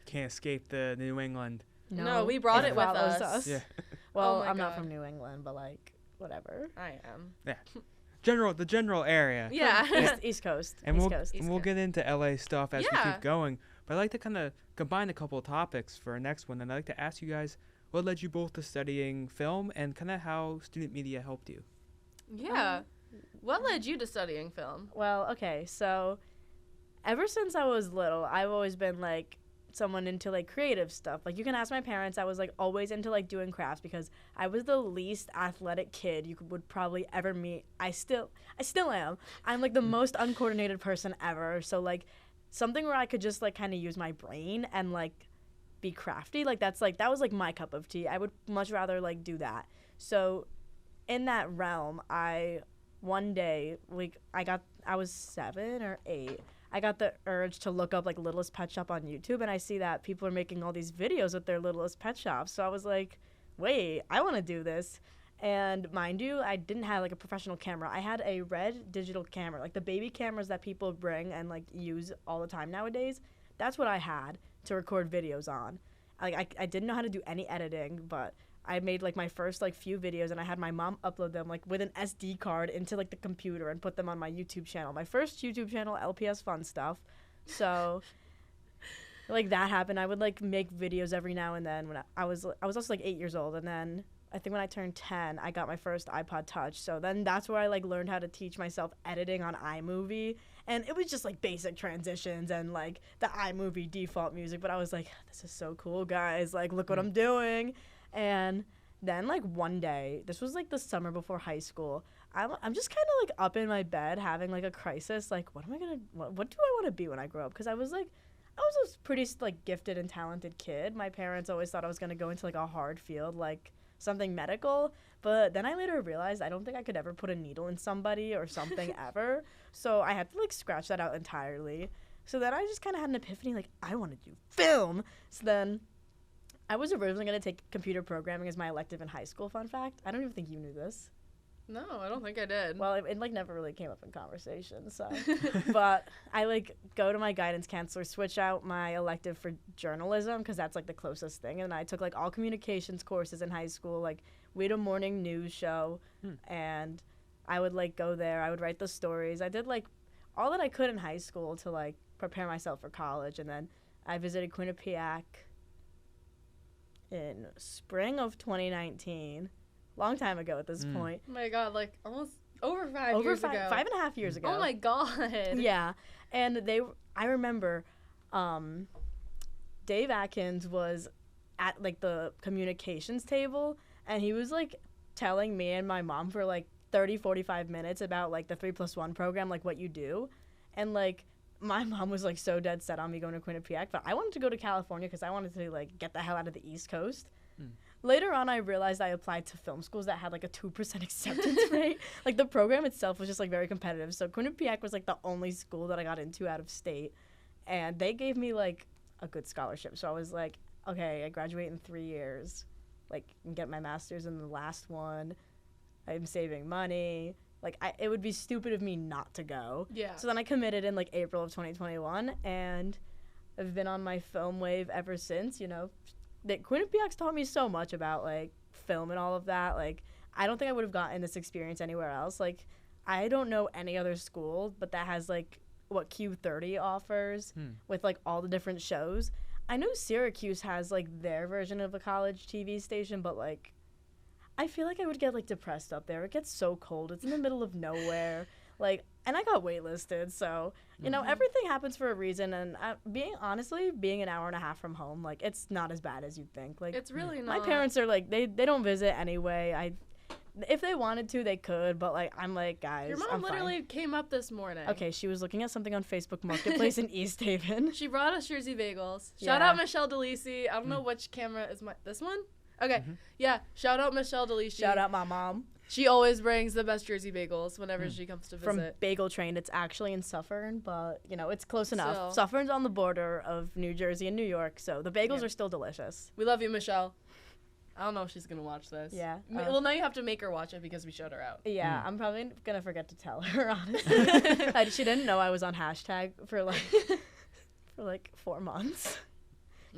Can't escape the New England. No, we brought it with follows us. Yeah. Well, Oh my I'm not God. from New England, but like whatever. I am. The general area. Yeah. East Coast. And East we'll Coast. and we'll get into LA stuff as we Yeah. keep going. But I'd like to kind of combine a couple of topics for our next one, and I'd like to ask you guys what led you both to studying film and kind of how student media helped you. Yeah. What led you to studying film? Well, okay, so ever since I was little, I've always been like someone into like creative stuff. Like you can ask my parents, I was like always into like doing crafts because I was the least athletic kid you would probably ever meet. I still am. I'm like the most uncoordinated person ever. So like something where I could just like kind of use my brain and like be crafty, like that was like my cup of tea. I would much rather like do that. So in that realm, one day, like I was 7 or 8. I got the urge to look up like Littlest Pet Shop on YouTube, and I see that people are making all these videos with their Littlest Pet Shops. So I was like, wait, I want to do this. And mind you, I didn't have like a professional camera. I had a red digital camera, like the baby cameras that people bring and like use all the time nowadays. That's what I had to record videos on. Like I didn't know how to do any editing, but I made like my first like few videos, and I had my mom upload them like with an SD card into like the computer and put them on my YouTube channel. My first YouTube channel, LPS Fun Stuff. So like that happened. I would like make videos every now and then when I was also like 8 years old, and then I think when I turned 10, I got my first iPod Touch. So then that's where I like learned how to teach myself editing on iMovie, and it was just like basic transitions and like the iMovie default music. But I was like, this is so cool, guys! Like, look what I'm doing. And then like one day, this was like the summer before high school, I'm just kind of like up in my bed having like a crisis. Like, what do I want to be when I grow up? Because I was a pretty like gifted and talented kid. My parents always thought I was going to go into like a hard field, like something medical. But then I later realized I don't think I could ever put a needle in somebody or something ever. So I had to like scratch that out entirely. So then I just kind of had an epiphany, like I want to do film. So then I was originally going to take computer programming as my elective in high school, fun fact. I don't even think you knew this. No, I don't think I did. Well, it like never really came up in conversation, so. But I like go to my guidance counselor, switch out my elective for journalism because that's like the closest thing. And I took like all communications courses in high school. Like we had a morning news show, and I would like go there. I would write the stories. I did like all that I could in high school to like prepare myself for college. And then I visited Quinnipiac in spring of 2019, long time ago at this point. Oh my God, like almost over 5 years ago. 5.5 years ago. Oh my God. Yeah, and I remember, Dave Atkins was at like the communications table, and he was like telling me and my mom for like 30-45 minutes about like the 3+1 program, like what you do, and like my mom was like so dead set on me going to Quinnipiac, but I wanted to go to California because I wanted to like get the hell out of the East Coast. Later on, I realized I applied to film schools that had like a 2% acceptance rate. Like the program itself was just like very competitive. So Quinnipiac was like the only school that I got into out of state, and they gave me like a good scholarship. So I was like, okay, I graduate in 3 years, like, and get my master's in the last one. I'm saving money. Like, it would be stupid of me not to go. Yeah. So then I committed in, like, April of 2021, and I've been on my film wave ever since, you know. Quinnipiac's taught me so much about, like, film and all of that. Like, I don't think I would have gotten this experience anywhere else. Like, I don't know any other school, but that has, like, what Q30 offers with, like, all the different shows. I know Syracuse has, like, their version of a college TV station, but, like, I feel like I would get, like, depressed up there. It gets so cold. It's in the middle of nowhere. Like, and I got waitlisted, so, you know, everything happens for a reason. And being an hour and a half from home, like, it's not as bad as you'd think. Like, It's really not. my parents are, like, they don't visit anyway. If they wanted to, they could, but, like, I'm like, guys, Your mom I'm literally fine. came up this morning. Okay, she was looking at something on Facebook Marketplace in East Haven. She brought us Jersey bagels. Shout Yeah. out Michelle Dilisi. I don't know which camera is this one? Okay. Yeah. Shout out Michelle Dilisi. Shout out my mom. She always brings the best Jersey bagels whenever she comes to From visit. Bagel Train. It's actually in Suffern, but, you know, it's close enough. So- Suffern's on the border of New Jersey and New York, so the bagels are still delicious. We love you, Michelle. I don't know if she's going to watch this. Yeah. Well, now you have to make her watch it because we showed her out. Yeah, I'm probably going to forget to tell her, honestly. She didn't know I was on hashtag for, like 4 months.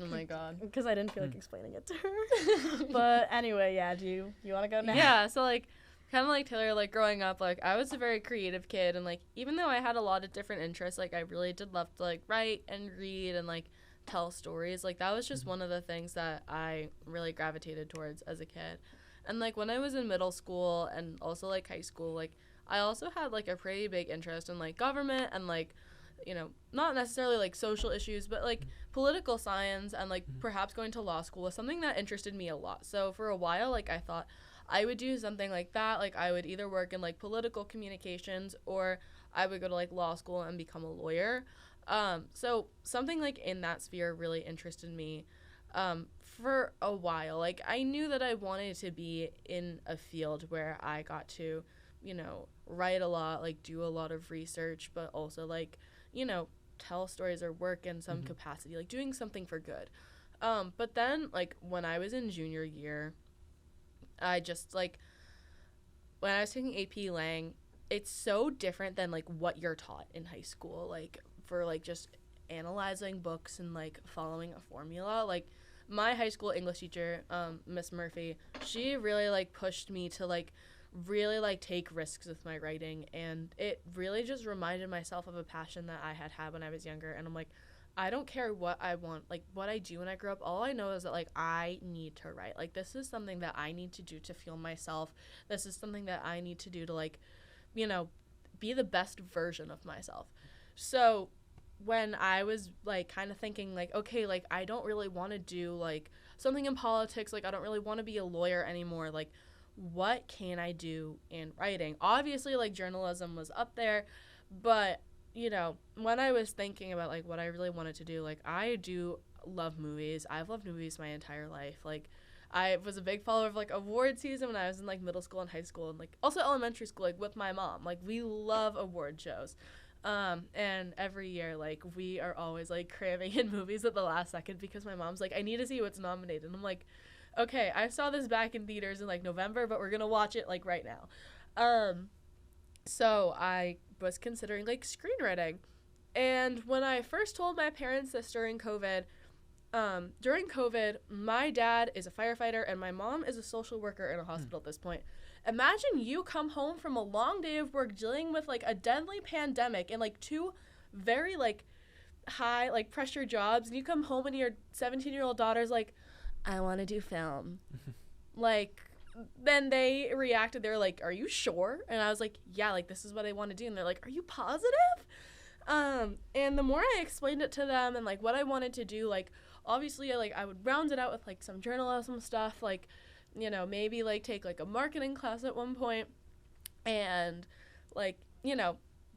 Oh, my God. Because I didn't feel like explaining it to her. But anyway, yeah, do you want to go now? Yeah, so, like, kind of like Taylor, like, growing up, like, I was a very creative kid. And, like, even though I had a lot of different interests, like, I really did love to, like, write and read and, like, tell stories. Like, that was just one of the things that I really gravitated towards as a kid. And, like, when I was in middle school and also, like, high school, like, I also had, like, a pretty big interest in, like, government and, like, you know, not necessarily, like, social issues, but, like, political science and, like, perhaps going to law school was something that interested me a lot. So for a while, like, I thought I would do something like that. Like, I would either work in, like, political communications or I would go to, like, law school and become a lawyer. So something, like, in that sphere really interested me for a while. Like, I knew that I wanted to be in a field where I got to, you know, write a lot, like, do a lot of research, but also, like, you know, tell stories or work in some capacity, like, doing something for good. But then, like, when I was in junior year, I just, like, when I was taking AP Lang, it's so different than, like, what you're taught in high school, like, for, like, just analyzing books and, like, following a formula. Like, my high school English teacher, Miss Murphy, she really, like, pushed me to, like, really, like, take risks with my writing, and it really just reminded myself of a passion that I had when I was younger. And I'm like, I don't care what I want, like, what I do when I grow up. All I know is that, like, I need to write. Like, this is something that I need to do to feel myself. This is something that I need to do to, like, you know, be the best version of myself. So when I was, like, kind of thinking, like, okay, like, I don't really want to do, like, something in politics. Like, I don't really want to be a lawyer anymore. Like, what can I do in writing? Obviously, like, journalism was up there, but, you know, when I was thinking about, like, what I really wanted to do, like, I do love movies. I've loved movies my entire life. Like, I was a big follower of, like, award season when I was in, like, middle school and high school, and, like, also elementary school, like, with my mom. Like, we love award shows. And every year, like, we are always, like, cramming in movies at the last second because my mom's like, I need to see what's nominated. And I'm like, okay, I saw this back in theaters in, like, November, but we're going to watch it, like, right now. So I was considering, like, screenwriting. And when I first told my parents this during COVID, my dad is a firefighter and my mom is a social worker in a hospital at this point. Imagine you come home from a long day of work dealing with, like, a deadly pandemic and, like, 2 very, like, high, like, pressure jobs, and you come home and your 17-year-old daughter's like, I want to do film. Like, then they reacted. They were like, are you sure? And I was like, yeah, like, this is what I want to do. And they're like, are you positive? And the more I explained it to them and, like, what I wanted to do, like, obviously, I would round it out with, like, some journalism stuff, like, you know, maybe, like, take, like, a marketing class at one point and, like, you know,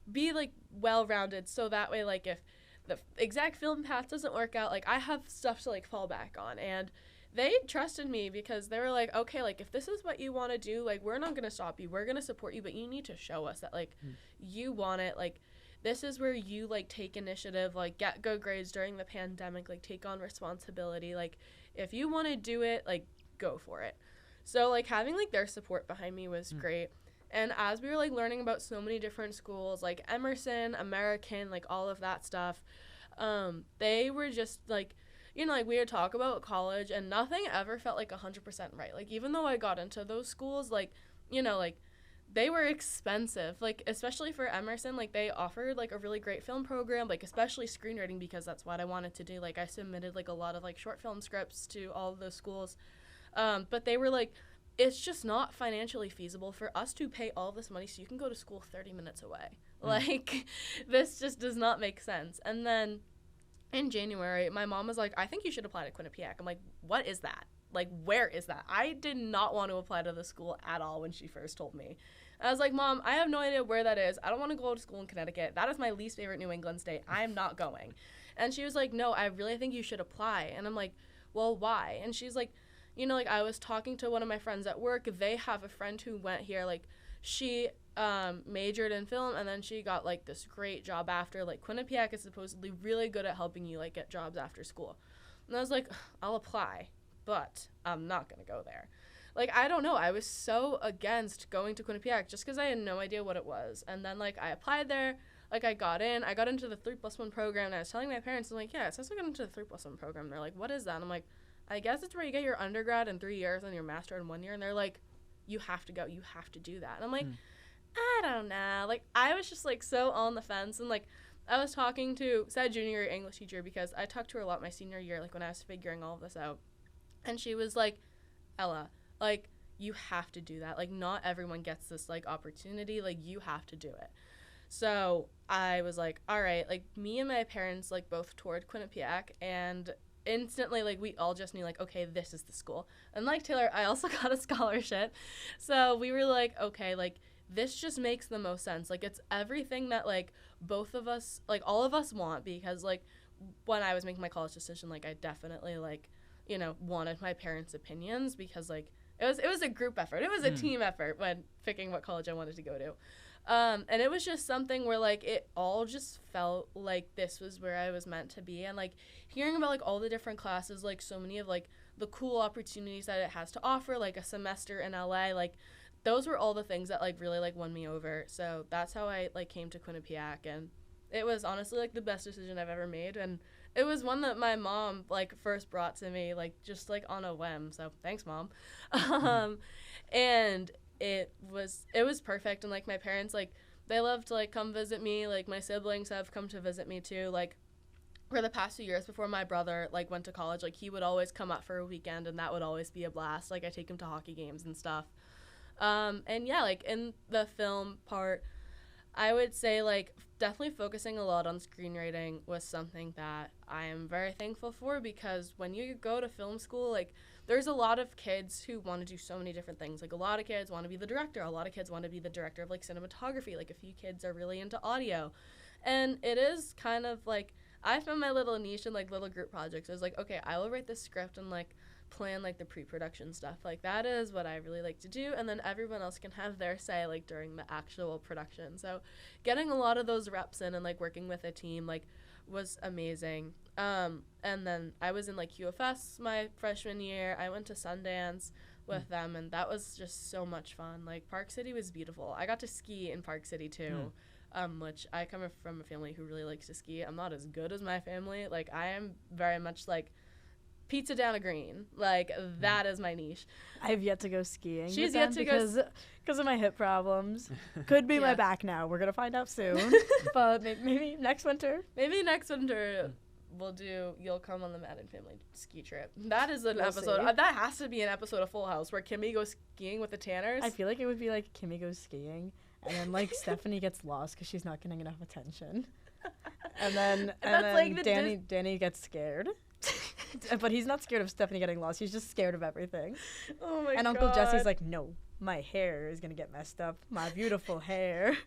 be, like, well-rounded so that way, like, if the exact film path doesn't work out, like, I have stuff to, like, fall back on. And they trusted me because they were like, okay, like, if this is what you want to do, like, we're not going to stop you. We're going to support you, but you need to show us that, like, you want it. Like, this is where you, like, take initiative, like, get good grades during the pandemic, like, take on responsibility. Like, if you want to do it, like, go for it. So, like, having, like, their support behind me was great. And as we were, like, learning about so many different schools, like Emerson, American, like, all of that stuff, they were just, like, you know, like, we would talk about college, and nothing ever felt, like, 100% right. Like, even though I got into those schools, like, you know, like, they were expensive. Like, especially for Emerson, like, they offered, like, a really great film program, like, especially screenwriting, because that's what I wanted to do. Like, I submitted, like, a lot of, like, short film scripts to all of those schools. But they were like, it's just not financially feasible for us to pay all this money so you can go to school 30 minutes away. Like, this just does not make sense. And then in January, my mom was like, I think you should apply to Quinnipiac. I'm like, what is that? Like, where is that? I did not want to apply to the school at all when she first told me. I was like, Mom, I have no idea where that is. I don't want to go to school in Connecticut. That is my least favorite New England state. I am not going. And she was like, no, I really think you should apply. And I'm like, well, why? And she's like, you know, like, I was talking to one of my friends at work. They have a friend who went here. Like, she majored in film, and then she got, like, this great job after. Like, Quinnipiac is supposedly really good at helping you, like, get jobs after school. And I was like, I'll apply, but I'm not going to go there. Like, I don't know. I was so against going to Quinnipiac just because I had no idea what it was. And then, like, I applied there. Like, I got into the 3+1 program, and I was telling my parents, I'm like, yeah, it says I got into the 3+1 program. And they're like, what is that? And I'm like, I guess it's where you get your undergrad in 3 years and your master in 1 year. And they're like, you have to go. You have to do that. And I'm like, I don't know. Like, I was just, like, so on the fence. And, like, I was talking to said junior year English teacher because I talked to her a lot my senior year, like, when I was figuring all of this out. And she was like, Ella, like, you have to do that. Like, not everyone gets this, like, opportunity. Like, you have to do it. So I was like, all right. Like, me and my parents, like, both toured Quinnipiac, and instantly, like, we all just knew, like, okay, this is the school. And like Taylor, I also got a scholarship. So we were like, okay, like, this just makes the most sense. Like, it's everything that, like, both of us, like, all of us want, because, like, when I was making my college decision, like, I definitely, like, you know, wanted my parents' opinions, because, like, it was a group effort. It was a team effort when picking what college I wanted to go to. And it was just something where, like, it all just felt like this was where I was meant to be. And, like, hearing about, like, all the different classes, like, so many of, like, the cool opportunities that it has to offer, like, a semester in LA, like, those were all the things that, like, really, like, won me over. So that's how I, like, came to Quinnipiac. And it was honestly, like, the best decision I've ever made. And it was one that my mom, like, first brought to me, like, just, like, on a whim. So thanks, Mom. And it was perfect. And, like, my parents, like, they love to, like, come visit me. Like, my siblings have come to visit me too. Like, for the past few years before my brother, like, went to college, like, he would always come up for a weekend, and that would always be a blast. Like, I take him to hockey games and stuff. And yeah, like, in the film part, I would say, like, definitely focusing a lot on screenwriting was something that I am very thankful for, because when you go to film school, like, there's a lot of kids who want to do so many different things. Like, a lot of kids want to be the director. A lot of kids want to be the director of, like, cinematography. Like, a few kids are really into audio. And it is kind of, like, I found my little niche in, like, little group projects. It was like, okay, I will write this script and, like, plan, like, the pre-production stuff. Like, that is what I really like to do. And then everyone else can have their say, like, during the actual production. So getting a lot of those reps in and, like, working with a team, like, was amazing. And then I was in, like, QFS my freshman year. I went to Sundance with them, and that was just so much fun. Like, Park City was beautiful. I got to ski in Park City too, which I come from a family who really likes to ski. I'm not as good as my family. Like, I am very much, like, pizza down a green. Like, that is my niche. I've yet to go skiing. She's yet to go because of my hip problems. Could be my back now. We're gonna find out soon. But maybe next winter. Maybe next winter you'll come on the Madden family ski trip. That is an episode. That has to be an episode of Full House where Kimmy goes skiing with the Tanners. I feel like it would be like Kimmy goes skiing, and then, like, Stephanie gets lost because she's not getting enough attention. And then like Danny gets scared. But he's not scared of Stephanie getting lost. He's just scared of everything. Oh my god. And Uncle Jesse's like, no, my hair is going to get messed up. My beautiful hair.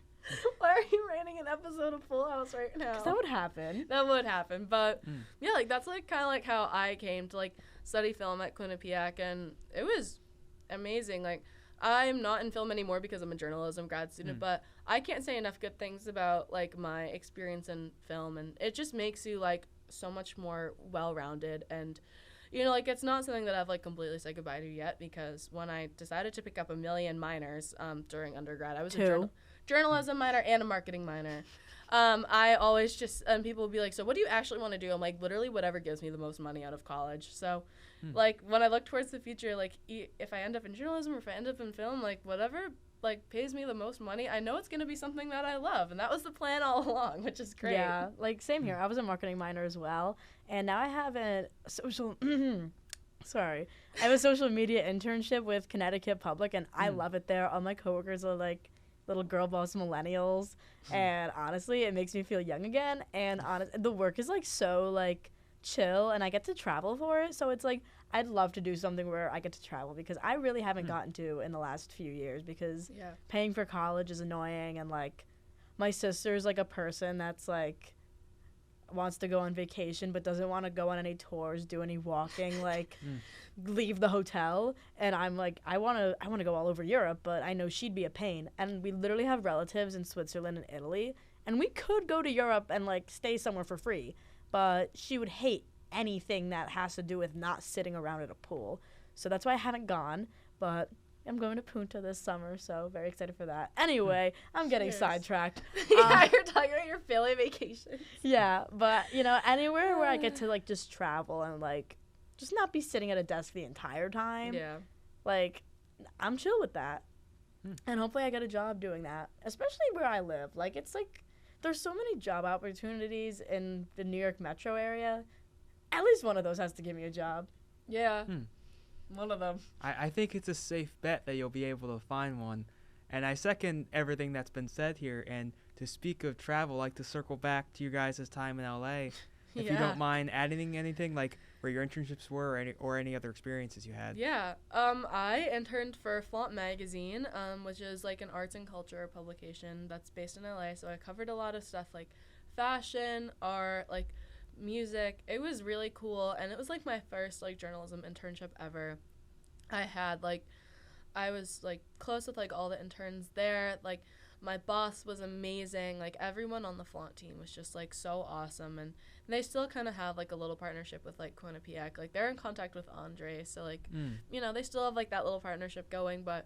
Why are you writing an episode of Full House right now? Because that would happen. That would happen. But, yeah, like, that's, like, kind of, like, how I came to, like, study film at Quinnipiac. And it was amazing. Like, I'm not in film anymore because I'm a journalism grad student, but I can't say enough good things about like my experience in film, and it just makes you like so much more well-rounded. And you know, like it's not something that I've like completely said goodbye to yet, because when I decided to pick up a million minors during undergrad, I was a journalism minor and a marketing minor. I always just, and people would be like, so what do you actually want to do? I'm like, literally whatever gives me the most money out of college. So like when I look towards the future, like if I end up in journalism or if I end up in film, like whatever like pays me the most money, I know it's going to be something that I love. And that was the plan all along, which is great. Yeah, like same here. I was a marketing minor as well. And now I have a social, I have a social media internship with Connecticut Public, and I love it there. All my coworkers are like little girl boss millennials, and honestly, it makes me feel young again. And the work is like so like chill, and I get to travel for it. So it's like I'd love to do something where I get to travel, because I really haven't gotten to in the last few years, because paying for college is annoying, and like my sister's like a person that's like wants to go on vacation but doesn't want to go on any tours, do any walking, like leave the hotel, and I'm like I want to go all over Europe, but I know she'd be a pain. And we literally have relatives in Switzerland and Italy, and we could go to Europe and like stay somewhere for free, but she would hate anything that has to do with not sitting around at a pool. So that's why I haven't gone, but I'm going to Punta this summer, so very excited for that. Anyway, I'm getting sidetracked. Yeah, you're talking about your family vacation. Yeah, but, you know, anywhere where I get to, like, just travel and, like, just not be sitting at a desk the entire time. Yeah. Like, I'm chill with that. And hopefully I get a job doing that, especially where I live. Like, it's, like, there's so many job opportunities in the New York metro area. At least one of those has to give me a job. Yeah. One of them. I think it's a safe bet that you'll be able to find one. And I second everything that's been said here. And to speak of travel, I'd like to circle back to you guys' time in LA. If you don't mind adding anything, like where your internships were or any other experiences you had. Yeah. I interned for Flaunt Magazine, which is like an arts and culture publication that's based in LA. So I covered a lot of stuff like fashion, art, like music. It was really cool, and it was like my first like journalism internship ever. I was like close with like all the interns there. Like my boss was amazing. Like everyone on the Flaunt team was just like so awesome, and they still kind of have like a little partnership with like Quinnipiac. Like they're in contact with Andre, so like you know, they still have like that little partnership going. But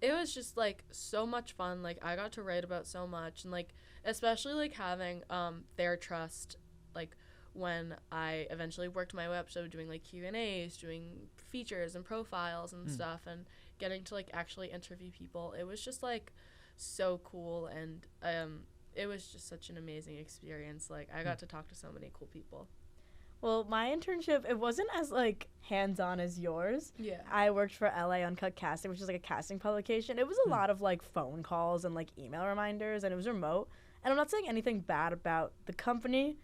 it was just like so much fun. Like I got to write about so much, and like especially like having their trust, like when I eventually worked my way up, so doing like Q&As, doing features and profiles and stuff, and getting to like actually interview people. It was just like so cool, and it was just such an amazing experience. Like I got to talk to so many cool people. Well, my internship, it wasn't as like hands-on as yours. Yeah. I worked for LA Uncut Casting, which is like a casting publication. It was a lot of like phone calls and like email reminders, and it was remote. And I'm not saying anything bad about the company.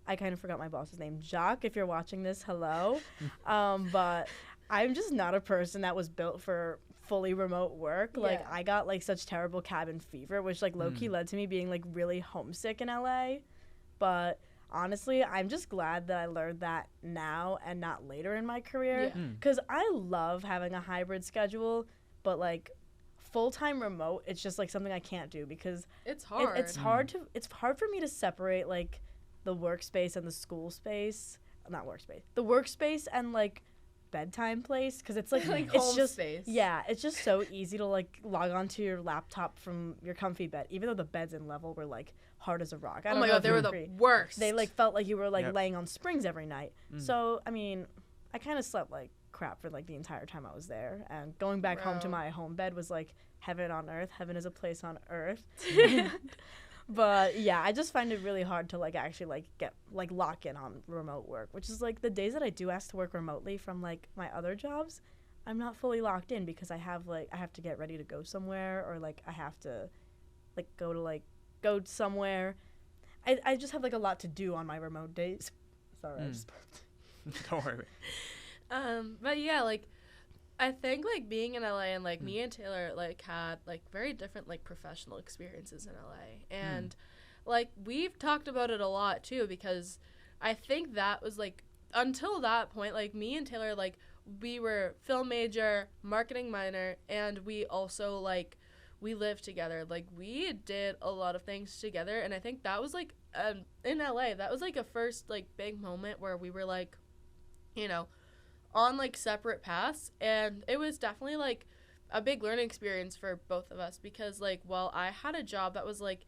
I kind of forgot my boss's name. Jacques, if you're watching this, hello. But I'm just not a person that was built for fully remote work. Yeah. Like, I got, like, such terrible cabin fever, which, like, low-key led to me being, like, really homesick in LA. But honestly, I'm just glad that I learned that now and not later in my career. Because I love having a hybrid schedule, but, like, full-time remote, it's just, like, something I can't do because it's hard. It's hard for me to separate, like, the workspace and the school space. Not workspace. The workspace and, like, bedtime place, because it's like like it's home just space. Yeah, it's just so easy to like log onto your laptop from your comfy bed, even though the beds in level were like hard as a rock. I Oh don't my know god, if they you were agree. the worst. They like felt like you were like laying on springs every night. So I mean, I kind of slept like crap for like the entire time I was there, and going back home to my home bed was like heaven on earth. Heaven is a place on earth. But yeah, I just find it really hard to like actually like get like lock in on remote work, which is like the days that I do ask to work remotely from like my other jobs, I'm not fully locked in because I have to get ready to go somewhere, or like I have to like go somewhere. I just have like a lot to do on my remote days. Sorry, I just burped. Don't worry. But yeah, like I think like being in LA and like me and Taylor like had like very different like professional experiences in LA, and like we've talked about it a lot too, because I think that was like until that point like me and Taylor like we were film major, marketing minor, and we also, like, we lived together. Like, we did a lot of things together, and I think that was, like, in LA, that was, like, a first, like, big moment where we were, like, you know, on, like, separate paths, and it was definitely, like, a big learning experience for both of us because, like, while I had a job that was, like,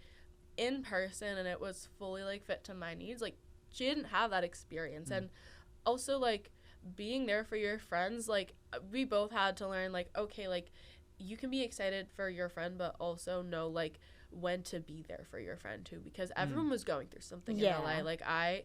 in person and it was fully, like, fit to my needs, like, she didn't have that experience. And also, like, being there for your friends, like, we both had to learn, like, okay, like, you can be excited for your friend, but also know, like, when to be there for your friend, too, because everyone was going through something in LA. Like, I,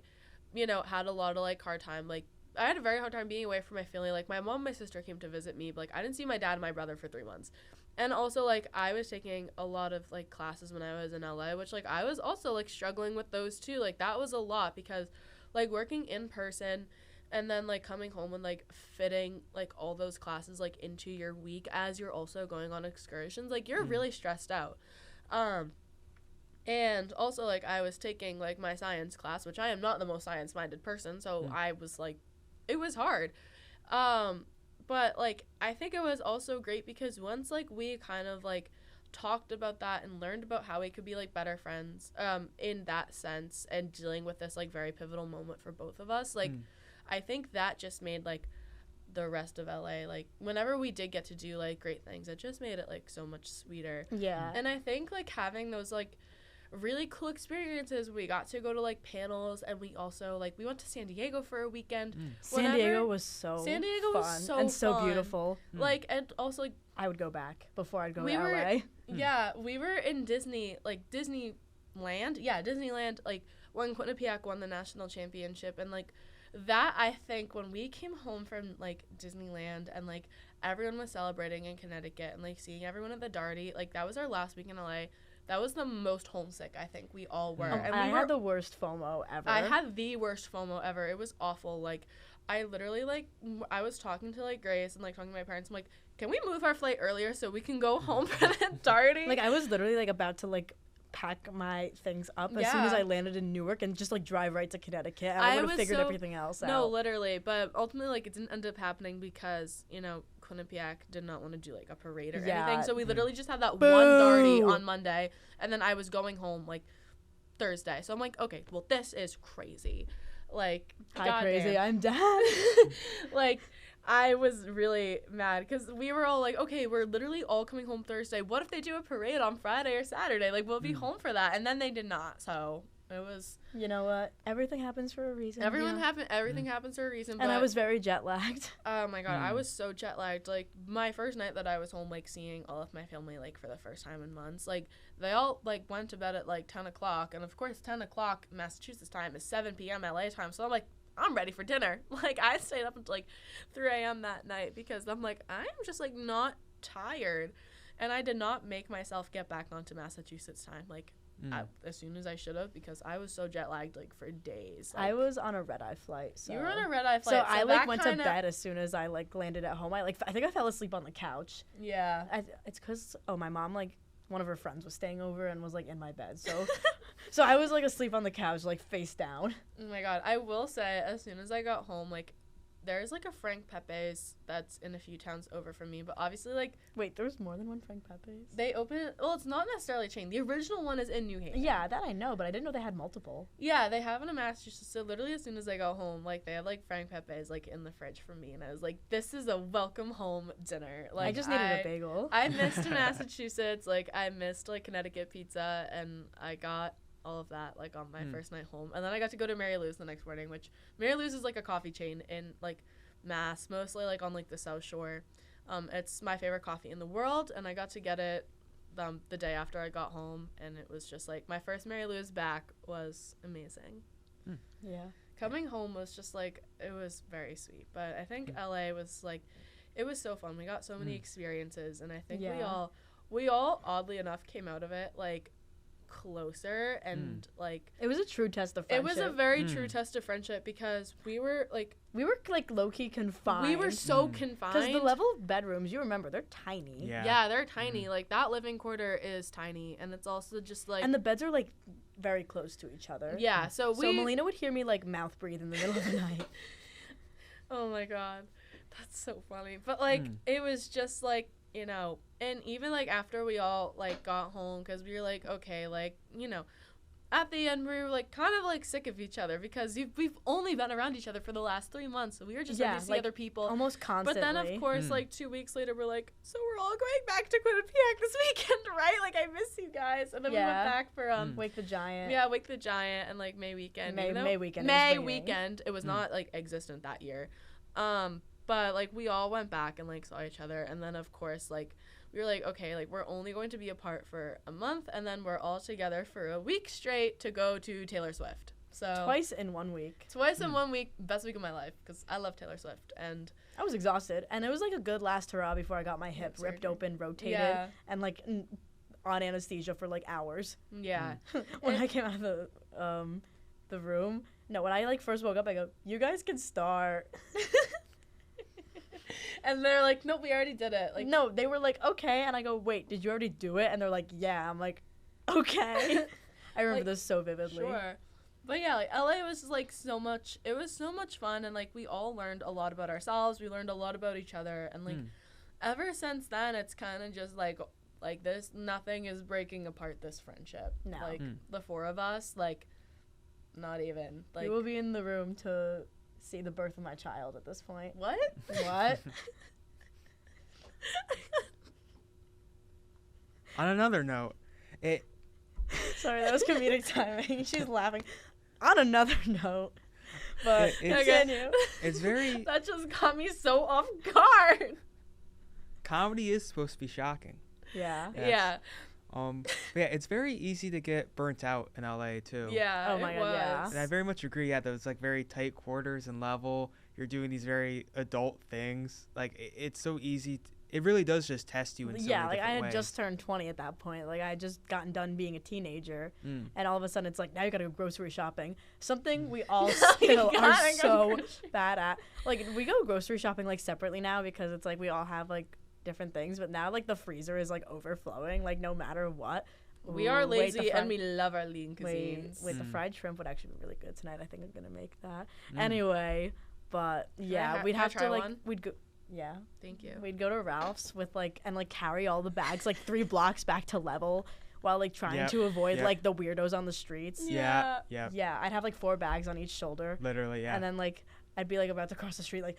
you know, had a lot of, like, hard time, like, I had a very hard time being away from my family. Like, my mom and my sister came to visit me, but, like, I didn't see my dad and my brother for 3 months. And also, like, I was taking a lot of, like, classes when I was in LA, which, like, I was also, like, struggling with those, too. Like, that was a lot because, like, working in person and then, like, coming home and, like, fitting, like, all those classes, like, into your week as you're also going on excursions, like, you're really stressed out. And also, like, I was taking, like, my science class, which I am not the most science-minded person, so I was, like, it was hard. But, like, I think it was also great because once, like, we kind of, like, talked about that and learned about how we could be, like, better friends in that sense and dealing with this, like, very pivotal moment for both of us, like, I think that just made, like, the rest of LA, like, whenever we did get to do, like, great things, it just made it, like, so much sweeter. Yeah. And I think, like, having those, like, really cool experiences, we got to go to, like, panels, and we also, like, we went to San Diego for a weekend. San Diego was so fun and so beautiful. Like, and also, like, I would go back before I'd go to LA. Yeah, we were in Disney, like, Disneyland, like, when Quinnipiac won the national championship, and, like, that, I think, when we came home from, like, Disneyland and, like, everyone was celebrating in Connecticut and, like, seeing everyone at the Darty, like, that was our last week in LA. That was the most homesick I think we all were. And I had the worst FOMO ever. I had the worst FOMO ever. It was awful. Like, I literally, like, I was talking to, like, Grace and, like, talking to my parents. I'm like, can we move our flight earlier so we can go home for the Darty? Like, I was literally, like, about to, like, pack my things up as soon as I landed in Newark and just, like, drive right to Connecticut. And I would have figured everything else out. No, literally. But ultimately, like, it didn't end up happening because, you know, Quinnipiac did not want to do, like, a parade or anything. So we literally just had that one Darty on Monday. And then I was going home, like, Thursday. So I'm like, okay, well, this is crazy. Like, hi, crazy, I'm dad. Like, I was really mad because we were all like, okay, we're literally all coming home Thursday. What if they do a parade on Friday or Saturday? Like, we'll be home for that. And then they did not. So it was... You know what? Everything happens for a reason. Everything happens for a reason. And I was very jet lagged. Oh, my God. I was so jet lagged. Like, my first night that I was home, like, seeing all of my family, like, for the first time in months, like, they all, like, went to bed at, like, 10 o'clock. And, of course, 10 o'clock Massachusetts time is 7 p.m. LA time. So I'm like, I'm ready for dinner. Like, I stayed up until, like, 3 a.m. that night because I'm like, I'm just, like, not tired. And I did not make myself get back onto Massachusetts time, like, as soon as I should have because I was so jet lagged, like, for days. Like, I was on a red-eye flight. So. You were on a red-eye flight. So I, like, went to bed as soon as I, like, landed at home. I think I fell asleep on the couch. Yeah. It's because, my mom, like, one of her friends was staying over and was, like, in my bed. So so I was, like, asleep on the couch, like, face down. Oh, my God. I will say, as soon as I got home, like, there's, like, a Frank Pepe's that's in a few towns over from me. But obviously, like... Wait, there's more than one Frank Pepe's? They open it... Well, it's not necessarily a chain. The original one is in New Haven. Yeah, that I know, but I didn't know they had multiple. Yeah, they have it in Massachusetts. So literally as soon as I got home, like, they had, like, Frank Pepe's, like, in the fridge for me. And I was like, this is a welcome home dinner. Like, I just needed a bagel. I missed Massachusetts. Like, I missed, like, Connecticut pizza. And I got... all of that, like, on my first night home. And then I got to go to Mary Lou's the next morning, which Mary Lou's is, like, a coffee chain in, like, Mass, mostly, like, on, like, the South Shore. It's my favorite coffee in the world, and I got to get it the day after I got home, and it was just, like, my first Mary Lou's back was amazing. Yeah. Coming home was just, like, it was very sweet. But I think LA was, like, it was so fun. We got so many experiences, and I think we all, oddly enough, came out of it, like, closer and like it was a true test of friendship. It was a very true test of friendship because we were like low-key confined. We were so confined because the level of bedrooms, you remember, they're tiny. Yeah, they're tiny. Like, that living quarter is tiny, and it's also just like, and the beds are like very close to each other. Yeah, so Melina would hear me like mouth breathe in the middle of the night. Oh my God. That's so funny. But like it was just like, you know, and even like after we all like got home, because we were like, okay, like, you know, at the end we were like kind of like sick of each other because we've only been around each other for the last 3 months, so we were just ready to see other people almost constantly. But then of course like 2 weeks later we're like, so we're all going back to Quinnipiac this weekend, right? Like I miss you guys. And then we went back for Wake the Giant. Yeah, Wake the Giant and like May weekend. May weekend. It was not like existent that year. But like we all went back and like saw each other, and then of course like we were like, okay, like we're only going to be apart for a month, and then we're all together for a week straight to go to Taylor Swift. So twice in 1 week. Twice in 1 week, best week of my life, because I love Taylor Swift. And I was exhausted, and it was like a good last hurrah before I got my hip ripped open, rotated, and like on anesthesia for like hours. Yeah. When I came out of the room, no, when I like first woke up, I go, you guys can start. And they're like, nope, we already did it. Like, no, they were like, okay. And I go, wait, did you already do it? And they're like, yeah. I'm like, okay. I remember like, this so vividly. Sure. But yeah, like LA was like so much, it was so much fun. And like we all learned a lot about ourselves. We learned a lot about each other. And like ever since then, it's kind of just like this, nothing is breaking apart this friendship. No. Like the four of us, like not even. Like, you will be in the room to see the birth of my child at this point. What? What? On another note, Sorry, that was comedic timing. She's laughing. On another note, but continue. It's very... That just got me so off guard. Comedy is supposed to be shocking. Yeah. Yeah. Yeah, it's very easy to get burnt out in LA too. Yeah. Oh my God, yeah. And I very much agree. Yeah, those like very tight quarters and level. You're doing these very adult things. Like it's so easy. It really does just test you in so many like I had ways. just turned 20 at that point. Like I had just gotten done being a teenager, and all of a sudden it's like now you gotta go grocery shopping. Something we all still are so bad at. Like we go grocery shopping like separately now because it's like we all have like different things, but now like the freezer is like overflowing. Like no matter what. We are lazy and we love our lean cuisines. Wait, the fried shrimp would actually be really good tonight. I think I'm gonna make that. Anyway, but yeah, we'd have to like we'd go. Yeah. Thank you. We'd go to Ralph's with like and like carry all the bags like 3 blocks back to level while like trying to avoid like the weirdos on the streets. Yeah. Yeah, I'd have like 4 bags on each shoulder. Literally, yeah. And then like I'd be like about to cross the street like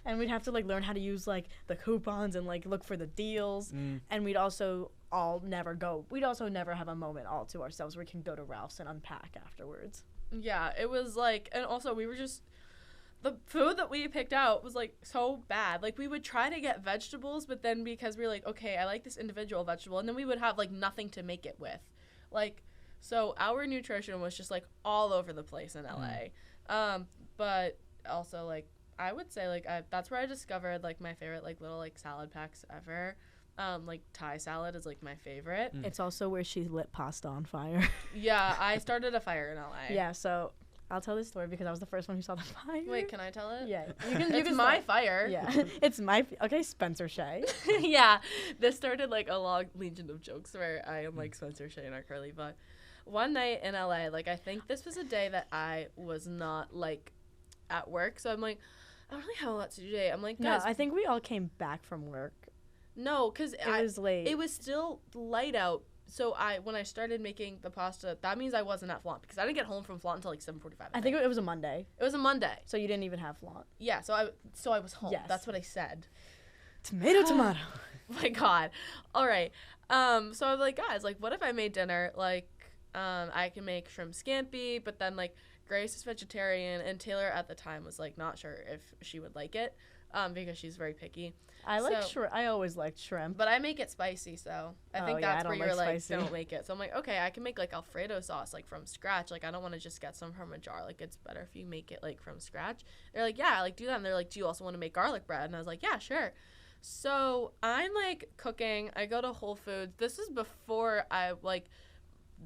and we'd have to like learn how to use like the coupons and like look for the deals. And we'd also never have a moment all to ourselves where we can go to Ralph's and unpack afterwards. Yeah, it was like, and also we were just, the food that we picked out was like so bad. Like we would try to get vegetables, but then because we were like, okay, I like this individual vegetable, and then we would have like nothing to make it with. Like, so our nutrition was just like all over the place in LA. But also like, I would say like, that's where I discovered like my favorite like little like salad packs ever. Like Thai salad is like my favorite. It's also where she lit pasta on fire. Yeah, I started a fire in LA. Yeah, so I'll tell this story because I was the first one who saw the fire. Wait, can I tell it? Yeah, it's my fire. Yeah, it's my okay, Spencer Shea. Yeah, this started like a long legion of jokes where I am like Spencer Shea and iCarly. But one night in LA, like I think this was a day that I was not like at work, so I'm like, I don't really have a lot to do today. I'm like, guys, no, I think we all came back from work. No, because it was late. It was still light out. So when I started making the pasta, that means I wasn't at Flaunt because I didn't get home from Flaunt until like 7:45. I think it was a Monday. It was a Monday. So you didn't even have Flaunt. Yeah, so I was home. Yes. That's what I said. Tomato. My God. All right. So I was like, guys, like, what if I made dinner? Like, I can make shrimp scampi, but then like Grace is vegetarian, and Taylor at the time was like not sure if she would like it, because she's very picky. I like shrimp. I always liked shrimp. But I make it spicy, so I think that's where you're like, don't make it. So I'm like, okay, I can make like Alfredo sauce like from scratch. Like I don't want to just get some from a jar. Like it's better if you make it like from scratch. They're like, yeah, like do that. And they're like, do you also want to make garlic bread? And I was like, yeah, sure. So I'm like cooking. I go to Whole Foods. This is before I like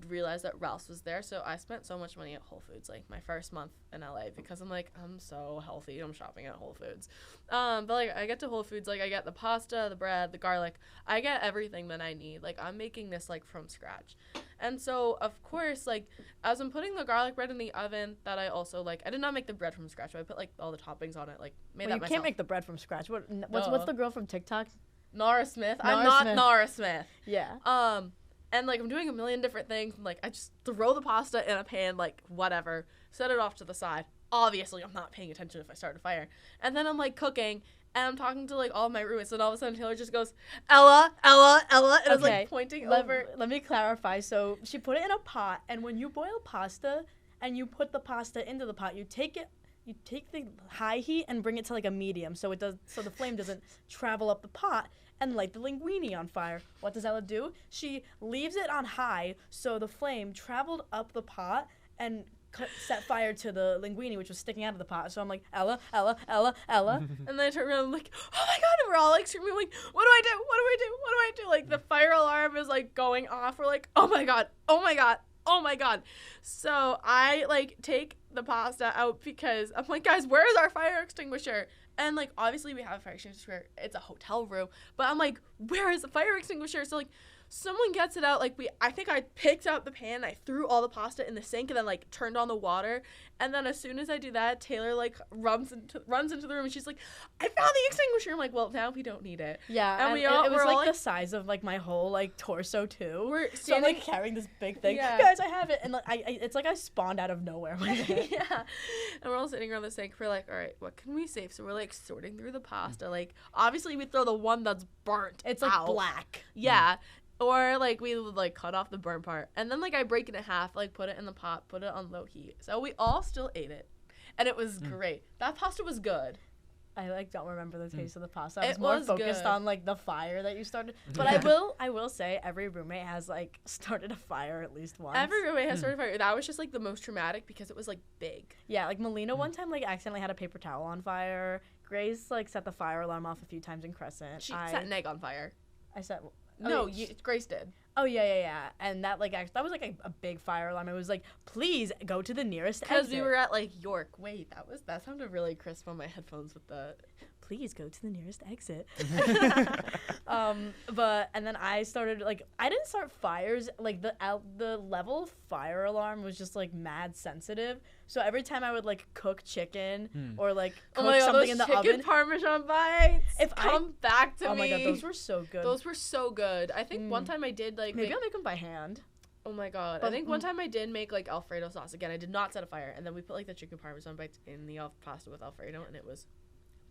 realized that Ralph's was there, so I spent so much money at Whole Foods like my first month in LA because I'm like, I'm so healthy, I'm shopping at Whole Foods. But like I get to Whole Foods, like I get the pasta, the bread, the garlic, I get everything that I need. Like I'm making this like from scratch, And so, of course, like, as I'm putting the garlic bread in the oven, that I also, like, I did not make the bread from scratch, but I put, like, all the toppings on it, like, made Well, that you myself. can't make the bread from scratch. What's the girl from TikTok? Nara Smith. I'm Nara not Smith. Nara Smith. Yeah. And, like, I'm doing a million different things, and, like, I just throw the pasta in a pan, like, whatever, set it off to the side. Obviously, I'm not paying attention if I start a fire. And then I'm, like, cooking, and I'm talking to, like, all of my roommates, and all of a sudden Taylor just goes, Ella, Ella, Ella, and is, like, pointing over. Let me clarify. So she put it in a pot, and when you boil pasta and you put the pasta into the pot, you take the high heat and bring it to, like, a medium, so the flame doesn't travel up the pot and light the linguine on fire. What does Ella do? She leaves it on high, so the flame traveled up the pot and set fire to the linguine, which was sticking out of the pot. So I'm like, Ella, Ella, Ella, Ella. And then I turn around and I'm like, oh my god, and we're all like screaming, like, what do I do? What do I do? What do I do? Like, the fire alarm is, like, going off. We're like, oh my god, oh my god, oh my god. So I, like, take the pasta out because I'm like, guys, where is our fire extinguisher? And, like, obviously we have a fire extinguisher. It's a hotel room. But I'm like, where is the fire extinguisher? So, like, someone gets it out. Like, I think I picked up the pan, I threw all the pasta in the sink, and then, like, turned on the water. And then as soon as I do that, Taylor, like, runs into the room, and she's like, I found the extinguisher. I'm like, well, now we don't need it. Yeah, and it was, like, the size of, like, my whole, like, torso, too. So I'm, like, carrying this big thing. Yeah. Guys, I have it. And, like, it's like I spawned out of nowhere with it. Yeah. And we're all sitting around the sink. We're like, all right, what can we save? So we're, like, sorting through the pasta. Like, obviously we throw the one that's burnt It's, like, out. black. Yeah. Or, like, we would, like, cut off the burnt part. And then, like, I break it in half, like, put it in the pot, put it on low heat. So we all still ate it. And it was great. That pasta was good. I, like, don't remember the taste of the pasta. I was more focused on, like, the fire that you started. But I will say every roommate has, like, started a fire at least once. Every roommate has started a fire. That was just, like, the most traumatic because it was, like, big. Yeah, like, Melina one time, like, accidentally had a paper towel on fire. Grace, like, set the fire alarm off a few times in Crescent. She set an egg on fire. I set... No, Grace did. Oh, yeah. And that, like, that was, like, a big fire alarm. It was like, please go to the nearest exit. Because we were at, like, York. Wait, that sounded really crisp on my headphones with the... Please go to the nearest exit. And then I started, like, I didn't start fires. Like, the level of fire alarm was just, like, mad sensitive. So every time I would, like, cook chicken or, like, cook something in the oven. Chicken Parmesan bites. Come back to me. Oh my god, those were so good. Those were so good. I think one time I did, like... Maybe I'll make them by hand. Oh my god. I think one time I did make, like, Alfredo sauce. Again, I did not set a fire. And then we put, like, the chicken Parmesan bites in the pasta with Alfredo, and it was...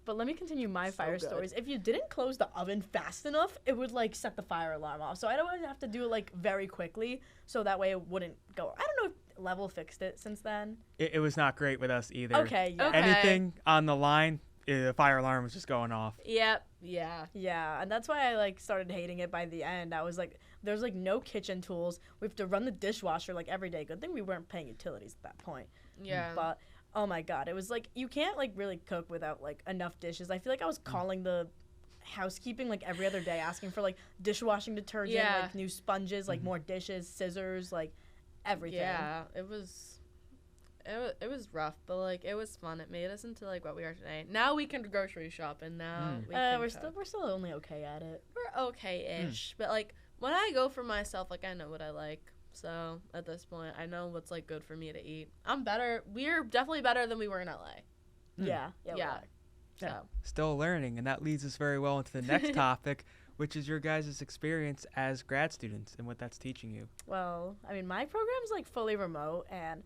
But let me continue my fire stories. If you didn't close the oven fast enough, it would, like, set the fire alarm off. So I don't have to do it, like, very quickly, so that way it wouldn't go. I don't know if Level fixed it since then. It was not great with us either. Okay, yeah. Anything on the line, the fire alarm was just going off. Yep, yeah. Yeah, and that's why I, like, started hating it by the end. I was like, there's, like, no kitchen tools. We have to run the dishwasher, like, every day. Good thing we weren't paying utilities at that point. Yeah. But... oh my god, it was like you can't like really cook without like enough dishes. I feel like I was calling the housekeeping like every other day asking for like dishwashing detergent, like new sponges, like more dishes, scissors, like everything. Yeah, it was rough, but like it was fun. It made us into like what we are today. Now we can grocery shop, and now we're still only okay at it. We're okay-ish, but like when I go for myself, like I know what I like. So at this point, I know what's like good for me to eat. I'm better. We're definitely better than we were in LA. Yeah. So Still learning, and that leads us very well into the next topic, which is your guys' experience as grad students and what that's teaching you. Well, I mean, my program's like fully remote, and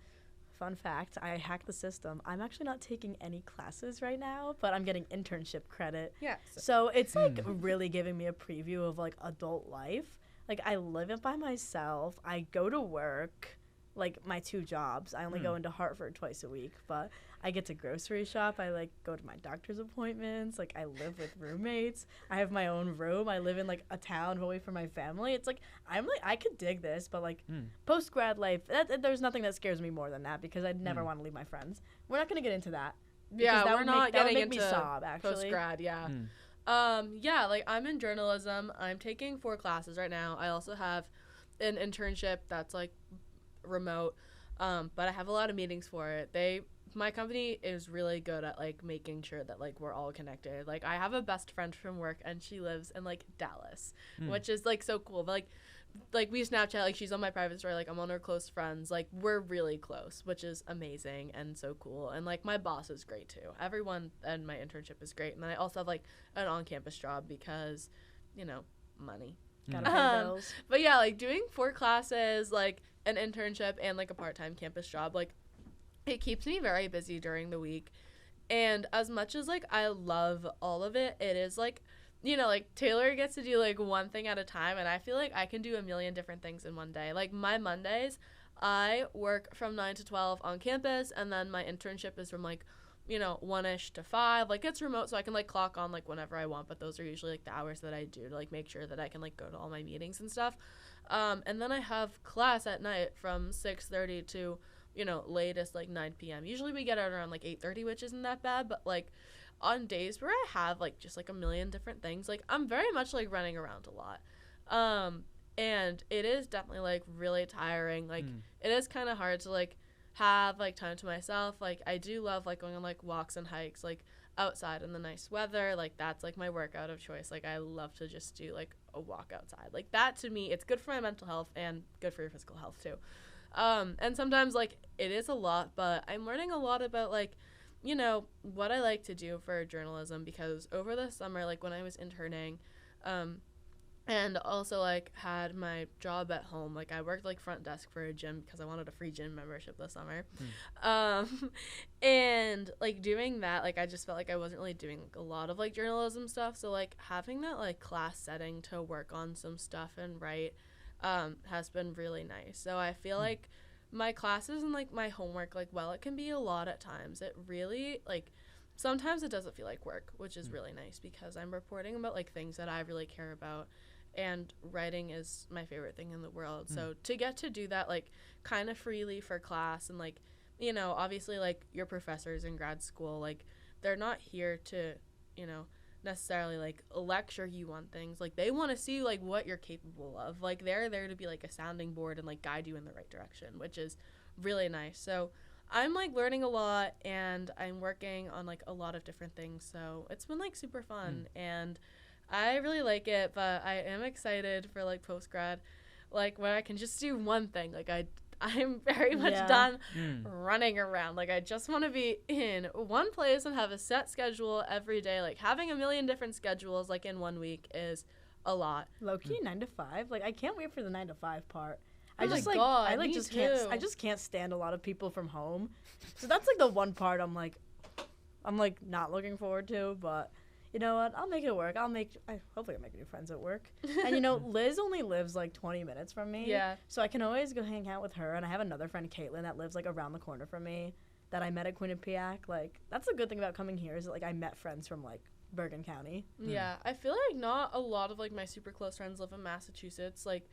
fun fact, I hacked the system. I'm actually not taking any classes right now, but I'm getting internship credit. Yeah. So it's like really giving me a preview of like adult life. Like, I live it by myself. I go to work, like, my 2 jobs. I only go into Hartford twice a week, but I get to grocery shop. I, like, go to my doctor's appointments. Like, I live with roommates. I have my own room. I live in, like, a town away from my family. It's, like, I could dig this, but, like, post-grad life, there's nothing that scares me more than that because I'd never want to leave my friends. We're not going to get into that. Yeah, we're not getting into me sob, actually. Post-grad, yeah. Yeah, like I'm in journalism. I'm taking 4 classes right now. I also have an internship that's like remote, but I have a lot of meetings for it. My company is really good at like making sure that like we're all connected. Like I have a best friend from work and she lives in like Dallas, which is like so cool. But like like we Snapchat, like she's on my private story, like I'm on her close friends, like we're really close, which is amazing and so cool. And like my boss is great too. Everyone and my internship is great. And then I also have like an on-campus job because, money. Gotta pay bills. But yeah, like doing 4 classes, like an internship and like a part-time campus job, like it keeps me very busy during the week. And as much as like I love all of it, it is like, like Taylor gets to do like one thing at a time, and I feel like I can do a million different things in one day. Like my Mondays, I work from 9 to 12 on campus, and then my internship is from like, 1-ish to 5. Like it's remote, so I can like clock on like whenever I want, but those are usually like the hours that I do to like make sure that I can like go to all my meetings and stuff. And then I have class at night from 6:30 to, latest like 9 p.m. Usually we get out around like 8:30, which isn't that bad, but like on days where I have like just like a million different things, like I'm very much like running around a lot. And it is definitely like really tiring. Like it is kind of hard to like have like time to myself. Like I do love like going on like walks and hikes like outside in the nice weather. Like that's like my workout of choice. Like I love to just do like a walk outside. Like that to me, it's good for my mental health and good for your physical health too. And sometimes like it is a lot, but I'm learning a lot about like what I like to do for journalism, because over the summer, like when I was interning, and also like had my job at home, like I worked like front desk for a gym because I wanted a free gym membership this summer. And like doing that, like I just felt like I wasn't really doing like a lot of like journalism stuff. So like having that like class setting to work on some stuff and write has been really nice. So I feel like my classes and like my homework, like while it can be a lot at times, it really like sometimes it doesn't feel like work, which is really nice because I'm reporting about like things that I really care about, and writing is my favorite thing in the world. So to get to do that like kind of freely for class, and like obviously like your professors in grad school, like they're not here to necessarily like lecture you on things. Like they want to see like what you're capable of. Like they're there to be like a sounding board and like guide you in the right direction, which is really nice. So I'm like learning a lot, and I'm working on like a lot of different things, so it's been like super fun and I really like it. But I am excited for like post grad, like where I can just do one thing. Like I'm very much done running around. Like I just want to be in one place and have a set schedule every day. Like having a million different schedules like in 1 week is a lot. Low-key 9 to 5. Like I can't wait for the 9 to 5 part. I just can't stand a lot of people from home. So that's like the one part I'm like not looking forward to, but you know what? I'll make it work. Hopefully I'll make new friends at work. And Liz only lives like 20 minutes from me. Yeah. So I can always go hang out with her. And I have another friend, Caitlin, that lives like around the corner from me that I met at Quinnipiac. Like that's a good thing about coming here is that like I met friends from like Bergen County. Yeah. I feel like not a lot of like my super close friends live in Massachusetts. Like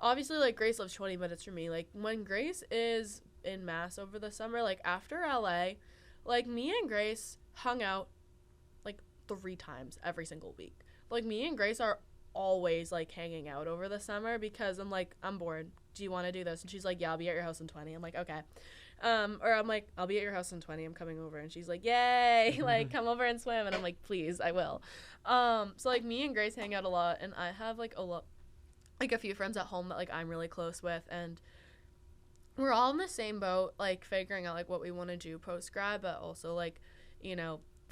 obviously like Grace lives 20 minutes from me. Like when Grace is in Mass over the summer, like after LA, like me and Grace hung out 3 times every single week. Like me and Grace are always like hanging out over the summer because I'm like, I'm bored. Do you want to do this? And she's like, yeah, I'll be at your house in 20. I'm like, okay. Or I'm like, I'll be at your house in 20. I'm coming over. And she's like, yay, like come over and swim. And I'm like, please, I will. So like me and Grace hang out a lot, and I have like a few friends at home that like I'm really close with, and we're all in the same boat, like figuring out like what we want to do post grad, but also like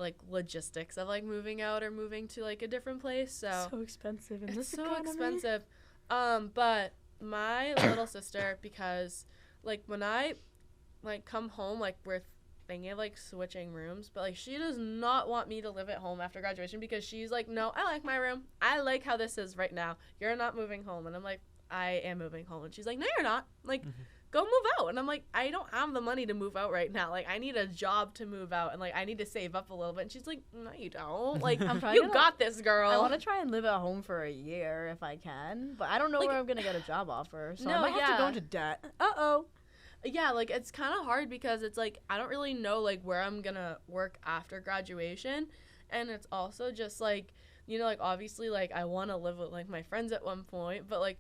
like logistics of like moving out or moving to like a different place. So expensive in this economy. It's so expensive. But my little sister, because like when I like come home, like we're thinking of like switching rooms, but like she does not want me to live at home after graduation because she's like, no, I like my room. I like how this is right now. You're not moving home. And I'm like, I am moving home. And she's like, no, you're not. Like go move out. And I'm like, I don't have the money to move out right now. Like, I need a job to move out, and like I need to save up a little bit. And she's like, no, you don't. Like, you got this, girl. I want to try and live at home for a year if I can, but I don't know where I'm gonna get a job offer, so I might have to go into debt. Yeah, like it's kind of hard because it's like I don't really know like where I'm gonna work after graduation, and it's also just like like obviously like I want to live with like my friends at one point, but like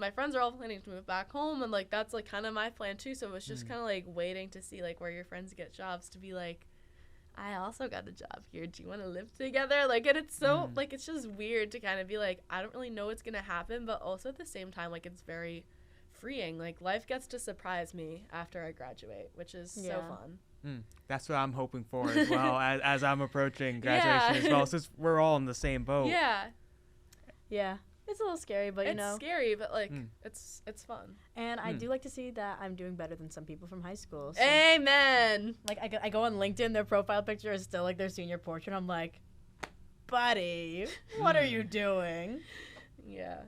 my friends are all planning to move back home, and like that's like kind of my plan too. So it's just kind of like waiting to see like where your friends get jobs to be like, I also got a job here. Do you want to live together? Like, and it's so, like, it's just weird to kind of be like, I don't really know what's going to happen, but also at the same time, like, it's very freeing. Like, life gets to surprise me after I graduate, which is so fun. That's what I'm hoping for as well as I'm approaching graduation as well, since we're all in the same boat. Yeah. It's a little scary, but it's scary, but like it's fun. And I do like to see that I'm doing better than some people from high school. So, amen. Like I go on LinkedIn, their profile picture is still like their senior portrait. I'm like, buddy, what are you doing? Yeah.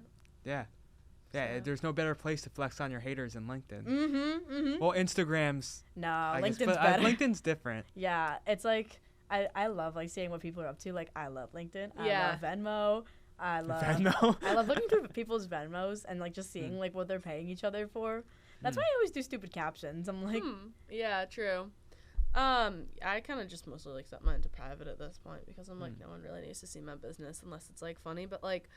There's no better place to flex on your haters than LinkedIn. Well, Instagram's LinkedIn's but better. LinkedIn's different. Yeah, it's like I love like seeing what people are up to. Like I love LinkedIn. I love Venmo. I love looking through people's Venmos and like just seeing like what they're paying each other for. That's why I always do stupid captions. I'm like, yeah, true. I kind of just mostly like set mine to private at this point because I'm like, no one really needs to see my business unless it's like funny. But like,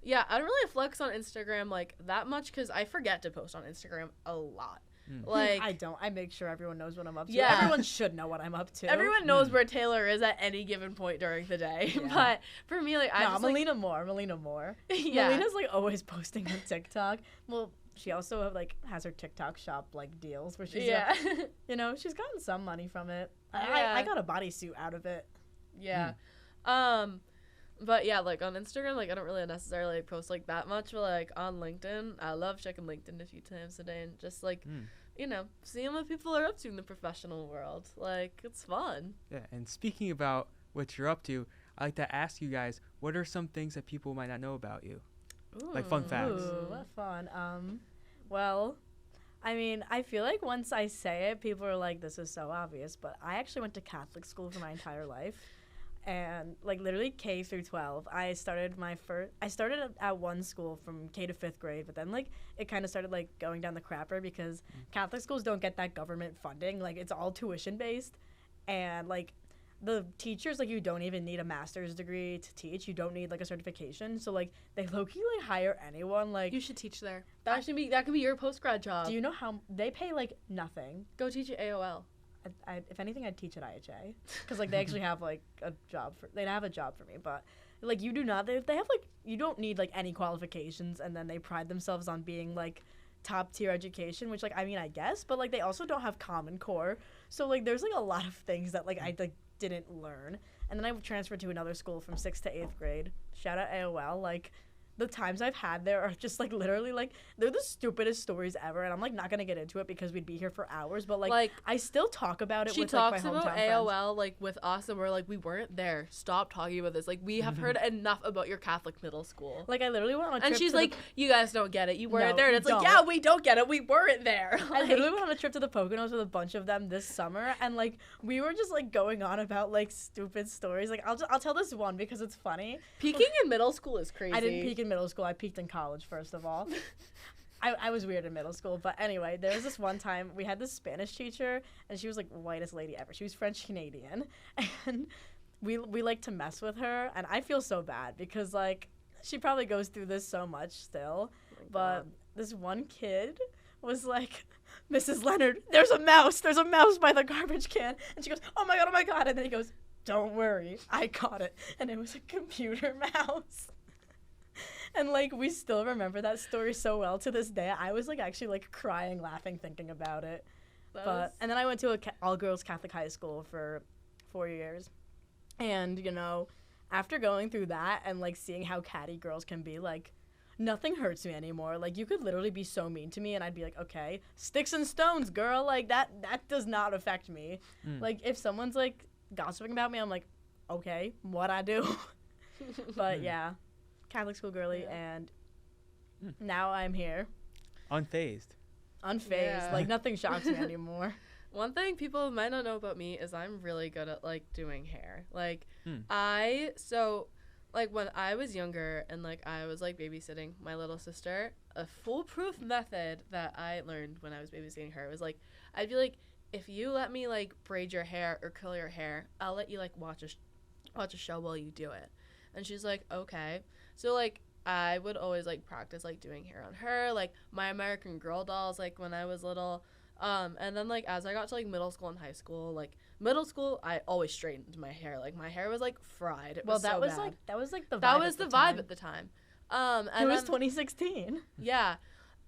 yeah, I don't really flex on Instagram like that much because I forget to post on Instagram a lot. Like I don't. I make sure everyone knows what I'm up to. Yeah. Everyone should know what I'm up to. Everyone knows where Taylor is at any given point during the day. Yeah. But for me, like, Melina more. Yeah. Melina's like always posting on TikTok. Well, she also like has her TikTok shop like deals where she's she's gotten some money from it. I got a bodysuit out of it. Yeah. But yeah, like on Instagram, like I don't really necessarily post like that much, but like on LinkedIn, I love checking LinkedIn a few times a day and just like, seeing what people are up to in the professional world. Like, it's fun. Yeah, and speaking about what you're up to, I like to ask you guys, what are some things that people might not know about you? Like fun facts. Ooh, what fun. Well, I mean, I feel like once I say it, people are like, this is so obvious, but I actually went to Catholic school for my entire life. And like literally K through 12, I started at one school from K to 5th grade, but then like it kind of started like going down the crapper because Catholic schools don't get that government funding. Like it's all tuition based, and like the teachers, like you don't even need a master's degree to teach. You don't need like a certification. So like they low-key like hire anyone. Like you should teach there. That could be your post-grad job. Do you know how they pay like nothing? Go teach at AOL. If anything, I'd teach at IHA because like they actually have like they'd have a job for me, but like you do not. They have like you don't need like any qualifications, and then they pride themselves on being like top tier education, which like I mean I guess, but like they also don't have Common Core, so like there's like a lot of things that like I like didn't learn, and then I transferred to another school from 6th to 8th grade. Shout out AOL, like. The times I've had there are just like literally like they're the stupidest stories ever, and I'm like not gonna get into it because we'd be here for hours, but like I still talk about it. She with, talks like, my about hometown AOL friends. like with us, and we're like we weren't there. Stop talking about this. Like we have heard enough about your Catholic middle school. Like I literally went on a trip. And she's like, you guys don't get it. You weren't No, there. And it's like, yeah, we don't get it. We weren't there. I literally went on a trip to the Poconos with a bunch of them this summer, and like we were just like going on about like stupid stories. Like I'll tell this one because it's funny. Peaking in middle school is crazy. I didn't peak in middle school. I peaked in college, first of all. I was weird in middle school, but anyway, there was this one time we had this Spanish teacher, and she was like the whitest lady ever. She was French Canadian, and we like to mess with her, and I feel so bad because like she probably goes through this so much still, but this one kid was like, Mrs. Leonard, there's a mouse by the garbage can, and she goes, oh my god, and then he goes, don't worry, I caught it, and it was a computer mouse. And, like, we still remember that story so well to this day. I was, like, actually, like, crying, laughing, thinking about it. And then I went to a all-girls Catholic high school for 4 years. And, you know, after going through that and, like, seeing how catty girls can be, like, nothing hurts me anymore. Like, you could literally be so mean to me, and I'd be like, okay, sticks and stones, girl. Like, that does not affect me. Like, if someone's, like, gossiping about me, I'm like, okay, what I do? But, yeah. Catholic school girly, and now I'm here. Unfazed. Yeah. Like, nothing shocks me anymore. One thing people might not know about me is I'm really good at, like, doing hair. Like, when I was younger and, like, I was, like, babysitting my little sister, a foolproof method that I learned when I was babysitting her was, like, I'd be like, if you let me, like, braid your hair or curl your hair, I'll let you, like, watch a show while you do it. And she's like, okay. So, like, I would always, like, practice, like, doing hair on her. Like, my American Girl dolls, like, when I was little, And then like as I got to like middle school and high school, like middle school, I always straightened my hair. Like my hair was like fried. It was that so was bad. like the vibe. That was at the the vibe time. at the time. It And was then, 2016. yeah,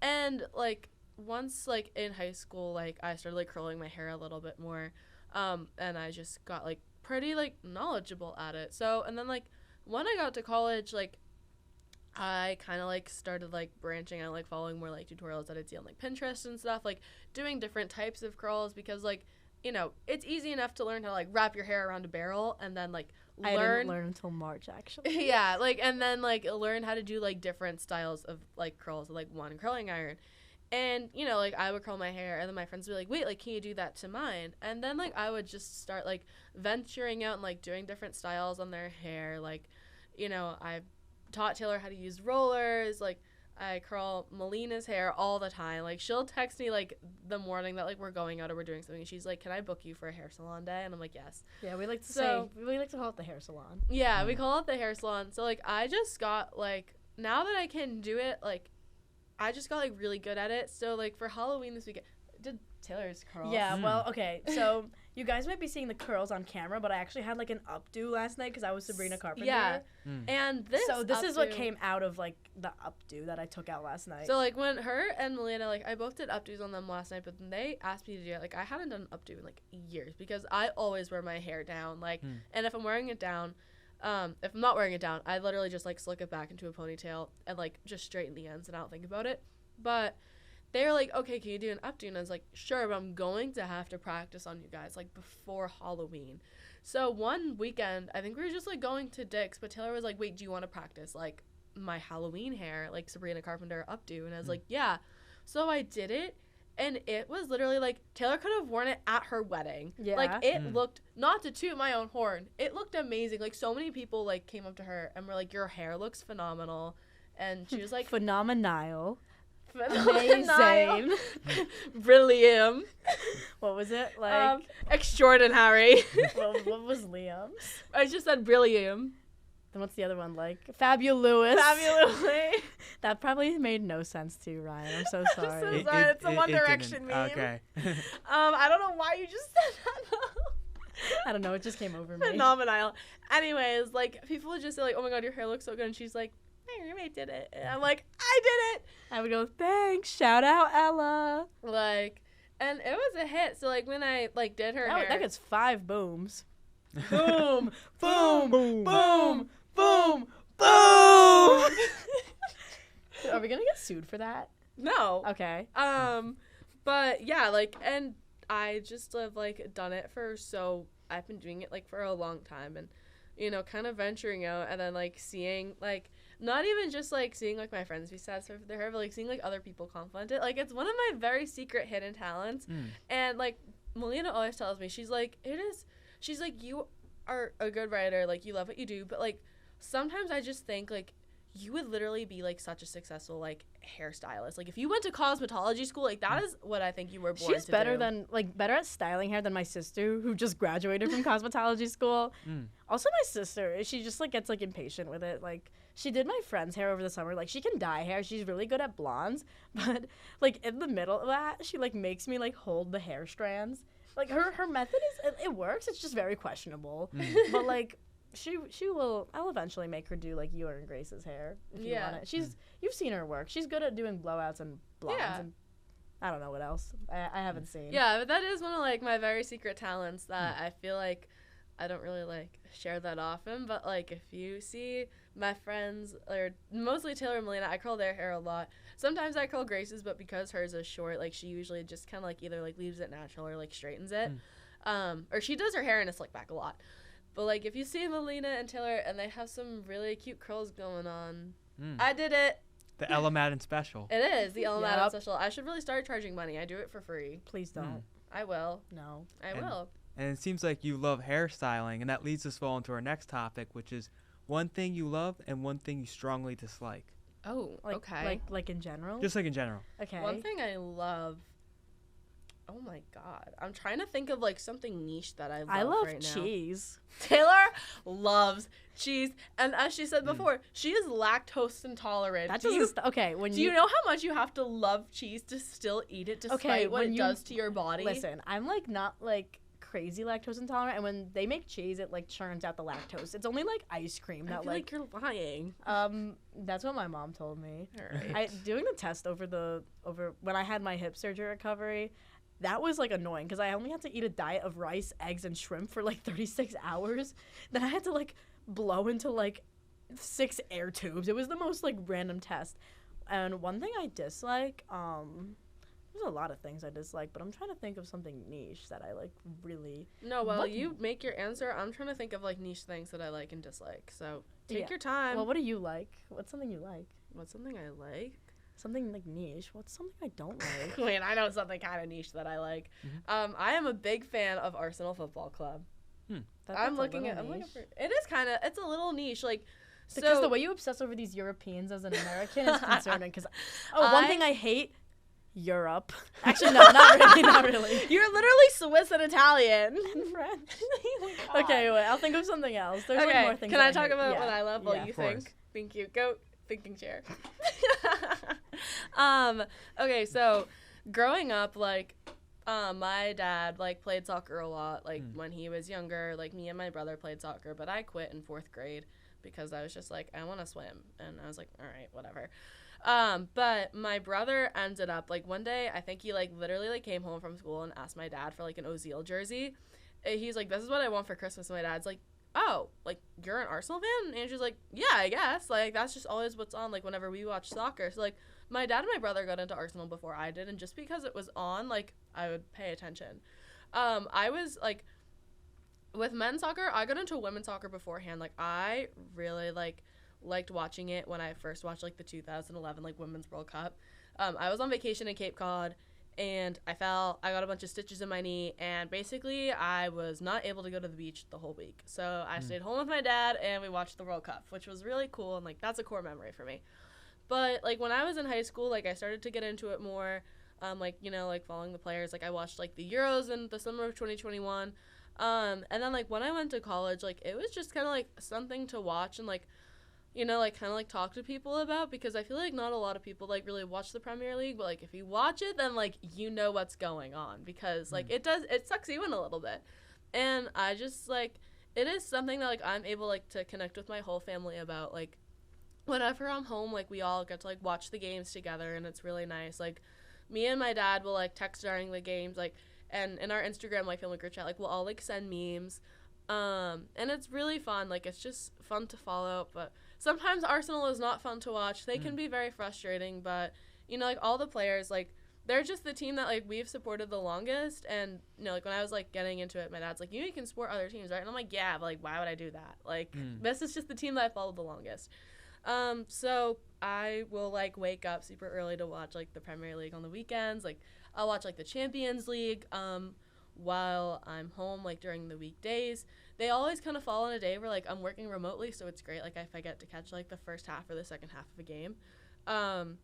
and like once like in high school, like I started like curling my hair a little bit more, and I just got like pretty like knowledgeable at it. So and then like when I got to college, like I kind of like started like branching out, like following more like tutorials that I'd see on like Pinterest and stuff, like doing different types of curls because like, you know, it's easy enough to learn how to like wrap your hair around a barrel and then like I didn't learn until March actually. yeah, like and then like learn how to do like different styles of like curls with like one curling iron. And, you know, like I would curl my hair and then my friends would be like, wait, like can you do that to mine? And then like I would just start like venturing out and like doing different styles on their hair. Like, you know, I taught Taylor how to use rollers. Like I curl Melina's hair all the time. Like she'll text me like the morning that like we're going out or we're doing something. She's like, can I book you for a hair salon day? And I'm like, yes. Yeah, we like to call it the hair salon. Yeah, we call it the hair salon. So like I just got like, now that I can do it, like I just got like really good at it. So like for Halloween this weekend, did Taylor's curls. Yeah, well, okay. So you guys might be seeing the curls on camera, but I actually had like an updo last night because I was Sabrina Carpenter. Yeah. And this is what came out of like the updo that I took out last night. So like when her and Melina, like I both did updos on them last night, but then they asked me to do it. Like I hadn't done an updo in like years because I always wear my hair down. Like, and if I'm wearing it down, if I'm not wearing it down, I literally just like slick it back into a ponytail and like just straighten the ends and I don't think about it. But they were like, okay, can you do an updo? And I was like, sure, but I'm going to have to practice on you guys, like, before Halloween. So one weekend, I think we were just, like, going to Dick's, but Taylor was like, wait, do you want to practice, like, my Halloween hair, like Sabrina Carpenter updo? And I was like, yeah. So I did it, and it was literally, like, Taylor could have worn it at her wedding. Yeah. Like, it looked, not to toot my own horn, it looked amazing. Like, so many people, like, came up to her and were like, your hair looks phenomenal. And she was like, phenomenal. Amazing. Brilliant. What was it? Like extraordinary. what was Liam's? I just said brilliant. Then what's the other one? Like fabulous. Fabulously. That probably made no sense to you, Ryan. I'm so sorry. I'm so sorry. It's a One Direction meme. Okay. I don't know why you just said that though. I don't know. It just came over me. Phenomenal. Anyways, like people would just say like, oh my god, your hair looks so good, and she's like, my roommate did it. And I'm like, I did it. I would go, thanks. Shout out Ella. Like, and it was a hit. So like when I like did her hair, that gets 5 booms. boom, boom, boom, boom, boom, boom. Are we gonna get sued for that? No. Okay. But yeah, like, and I just have like done it I've been doing it like for a long time, and you know, kind of venturing out and then like seeing like. Not even just, like, seeing, like, my friends be satisfied with their hair, but, like, seeing, like, other people compliment it. Like, it's one of my very secret hidden talents. And, like, Melina always tells me, she's like, you are a good writer. Like, you love what you do. But, like, sometimes I just think, like, you would literally be, like, such a successful, like, hairstylist. Like, if you went to cosmetology school, like, that is what I think you were born to do. She's better at styling hair than my sister, who just graduated from cosmetology school. Also, my sister, she just, like, gets, like, impatient with it. Like, she did my friend's hair over the summer. Like, she can dye hair. She's really good at blondes. But, like, in the middle of that, she, like, makes me, like, hold the hair strands. Like, her method it works. It's just very questionable. But, like, I'll eventually make her do, like, your and Grace's hair if you want it. You've seen her work. She's good at doing blowouts and blondes. Yeah. And I don't know what else. I haven't seen. Yeah, but that is one of, like, my very secret talents that I feel like I don't really, like, share that often. But, like, if you see my friends, or mostly Taylor and Melina, I curl their hair a lot. Sometimes I curl Grace's, but because hers is short, like, she usually just kind of, like, either, like, leaves it natural or, like, straightens it. Or she does her hair in a slick back a lot. But, like, if you see Melina and Taylor and they have some really cute curls going on, I did it. The Ella Madden special. It is, the Ella Madden special. I should really start charging money. I do it for free. Please don't. I will. No. I will. And it seems like you love hairstyling, and that leads us well into our next topic, which is one thing you love and one thing you strongly dislike. Oh, Like, okay. Like in general? Just like in general. Okay. One thing I love, Oh my god. I'm trying to think of like something niche that I love I love right now. cheese. Taylor loves cheese, and as she said before, she is lactose intolerant. That do you, doesn't. Okay, when do you know how much you have to love cheese to still eat it despite what it does to your body? Listen, I'm like not like crazy lactose intolerant, and when they make cheese, it like churns out the lactose. It's only like ice cream I that feel like you're lying. That's what my mom told me. All right. Doing the test over when I had my hip surgery recovery, that was like annoying because I only had to eat a diet of rice, eggs, and shrimp for like 36 hours. Then I had to like blow into like 6 air tubes. It was the most like random test. And one thing I dislike, there's a lot of things I dislike, but I'm trying to think of something niche that I like really. No, well, you make your answer. I'm trying to think of like niche things that I like and dislike. So take your time. Well, what do you like? What's something you like? What's something I like? Something like niche. What's something I don't like? Wait, I know something kind of niche that I like. I am a big fan of Arsenal Football Club. I'm looking for. It is kind of. It's a little niche, like. Because the way you obsess over these Europeans as an American is concerning. Because one thing I hate. Europe. Actually, no, not really, not really. You're literally Swiss and Italian. And French. Okay, wait, I'll think of something else. There's like more things. Can I talk about what I love while you course. think? Thank you. Go thinking chair. Okay, so growing up, like, my dad, like, played soccer a lot, like, when he was younger. Like, me and my brother played soccer, but I quit in 4th grade because I was just like, I want to swim. And I was like, all right, whatever. But my brother ended up, like, one day, I think he, like, literally, like, came home from school and asked my dad for, like, an Ozil jersey. He's like, this is what I want for Christmas. And my dad's like, oh, like, you're an Arsenal fan? And Andrew's like, yeah, I guess. Like, that's just always what's on, like, whenever we watch soccer. So, like, my dad and my brother got into Arsenal before I did. And just because it was on, like, I would pay attention. I was, like, with men's soccer, I got into women's soccer beforehand. Like, I really, liked watching it when I first watched, like, the 2011, like, Women's World Cup. I was on vacation in Cape Cod, and I fell. I got a bunch of stitches in my knee, and basically I was not able to go to the beach the whole week. So I stayed home with my dad, and we watched the World Cup, which was really cool, and, like, that's a core memory for me. But, like, when I was in high school, like, I started to get into it more, like, you know, like, following the players. Like, I watched, like, the Euros in the summer of 2021. And then, like, when I went to college, like, it was just kind of, like, something to watch and, like, you know, like, kind of, like, talk to people about, because I feel like not a lot of people, like, really watch the Premier League, but, like, if you watch it, then, like, you know what's going on, because, like, it sucks you in a little bit. And I just, like, it is something that, like, I'm able, like, to connect with my whole family about. Like, whenever I'm home, like, we all get to, like, watch the games together, and it's really nice. Like, me and my dad will, like, text during the games, like, and in our Instagram, like, family group chat, like, we'll all, like, send memes, and it's really fun. Like, it's just fun to follow, but sometimes Arsenal is not fun to watch. They can be very frustrating, but, you know, like, all the players, like, they're just the team that, like, we've supported the longest. And, you know, like, when I was, like, getting into it, my dad's like, you can support other teams, right? And I'm like, yeah, but, like, why would I do that? Like, this is just the team that I followed the longest. So I will, like, wake up super early to watch, like, the Premier League on the weekends. Like, I'll watch, like, the Champions League while I'm home, like, during the weekdays. They always kind of fall on a day where, like, I'm working remotely, so it's great, like, if I get to catch, like, the first half or the second half of a game. And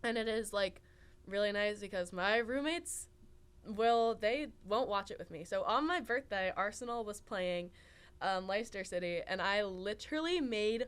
it is, like, really nice because my roommates they won't watch it with me. So on my birthday, Arsenal was playing Leicester City, and I literally made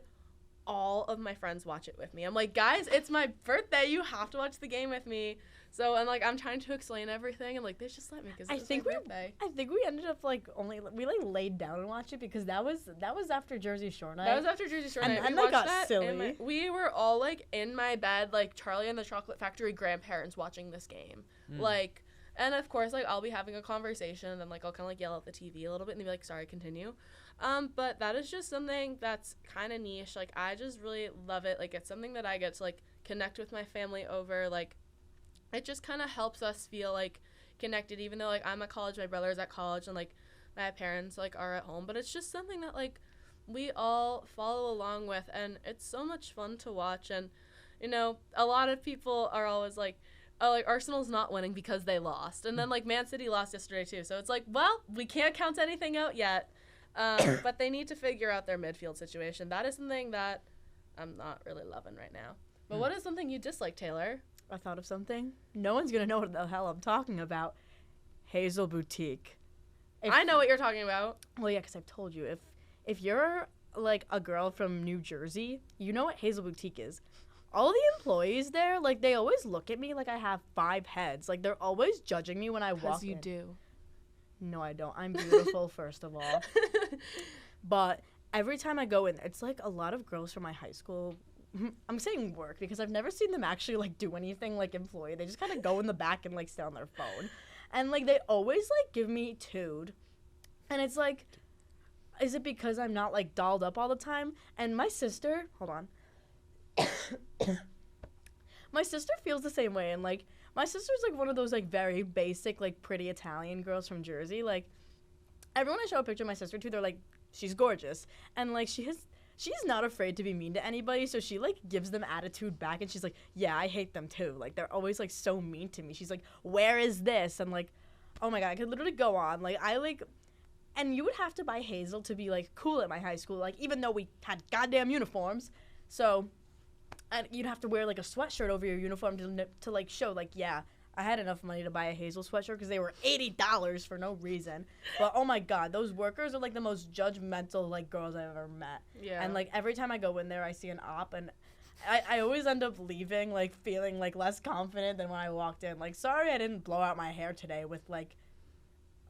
all of my friends watch it with me. I'm like, guys, it's my birthday. You have to watch the game with me. So, and, like, I'm trying to explain everything, and, like, they just let me because it's my birthday. I think we ended up, like, we laid down and watched it because that was after Jersey Shore night. That was after Jersey Shore night. And we that got that silly. We were all, like, in my bed, like, Charlie and the Chocolate Factory grandparents watching this game. Like, and, of course, like, I'll be having a conversation, and then, like, I'll kind of, like, yell at the TV a little bit and be like, sorry, continue. But that is just something that's kind of niche. Like, I just really love it. Like, it's something that I get to, like, connect with my family over. Like, it just kind of helps us feel, like, connected, even though, like, I'm at college, my brother's at college, and, like, my parents, like, are at home. But it's just something that, like, we all follow along with, and it's so much fun to watch. And, you know, a lot of people are always like, oh, like, Arsenal's not winning because they lost. And then, like, Man City lost yesterday, too. So it's like, well, we can't count anything out yet. But they need to figure out their midfield situation. That is something that I'm not really loving right now. But what is something you dislike, Taylor? I thought of something. No one's going to know what the hell I'm talking about. Hazel Boutique. I know what you're talking about. Well, yeah, because I've told you, if you're like a girl from New Jersey, you know what Hazel Boutique is. All the employees there, like, they always look at me like I have 5 heads. Like, they're always judging me when I walk in. Because you do. No, I don't. I'm beautiful, first of all. But every time I go in, it's like a lot of girls from my high school. I'm saying work because I've never seen them actually, like, do anything, like, employee. They just kind of go in the back and, like, stay on their phone. And, like, they always, like, give me tude. And it's like, is it because I'm not, like, dolled up all the time? And my sister, hold on. My sister feels the same way. And, like, my sister's, like, one of those, like, very basic, like, pretty Italian girls from Jersey. Like, everyone I show a picture of my sister to, they're like, she's gorgeous. And, like, she's not afraid to be mean to anybody, so she, like, gives them attitude back, and she's like, yeah, I hate them too. Like, they're always, like, so mean to me. She's like, where is this? And, like, oh my God, I could literally go on. Like, and you would have to buy Hazel to be, like, cool at my high school, like, even though we had goddamn uniforms. So, and you'd have to wear, like, a sweatshirt over your uniform to like, show, like, yeah, I had enough money to buy a Hazel sweatshirt because they were $80 for no reason. But, oh, my God, those workers are, like, the most judgmental, like, girls I've ever met. Yeah. And, like, every time I go in there, I see an op, and I always end up leaving, like, feeling, like, less confident than when I walked in. Like, sorry I didn't blow out my hair today with, like,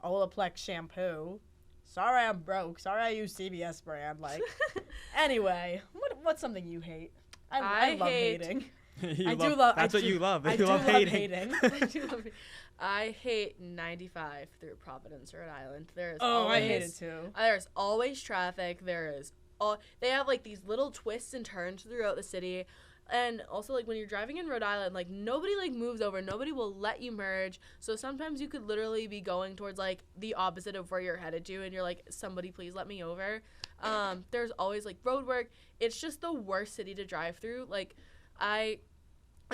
Olaplex shampoo. Sorry I'm broke. Sorry I use CVS brand. Like, anyway, what's something you hate? I love hating. That's what you love. I do love hating. I hate 95 through Providence, Rhode Island. I hate it too. There's always traffic. They have, like, these little twists and turns throughout the city. And also, like, when you're driving in Rhode Island, like, nobody, like, moves over. Nobody will let you merge. So sometimes you could literally be going towards, like, the opposite of where you're headed to. And you're like, somebody please let me over. There's always, like, road work. It's just the worst city to drive through. Like,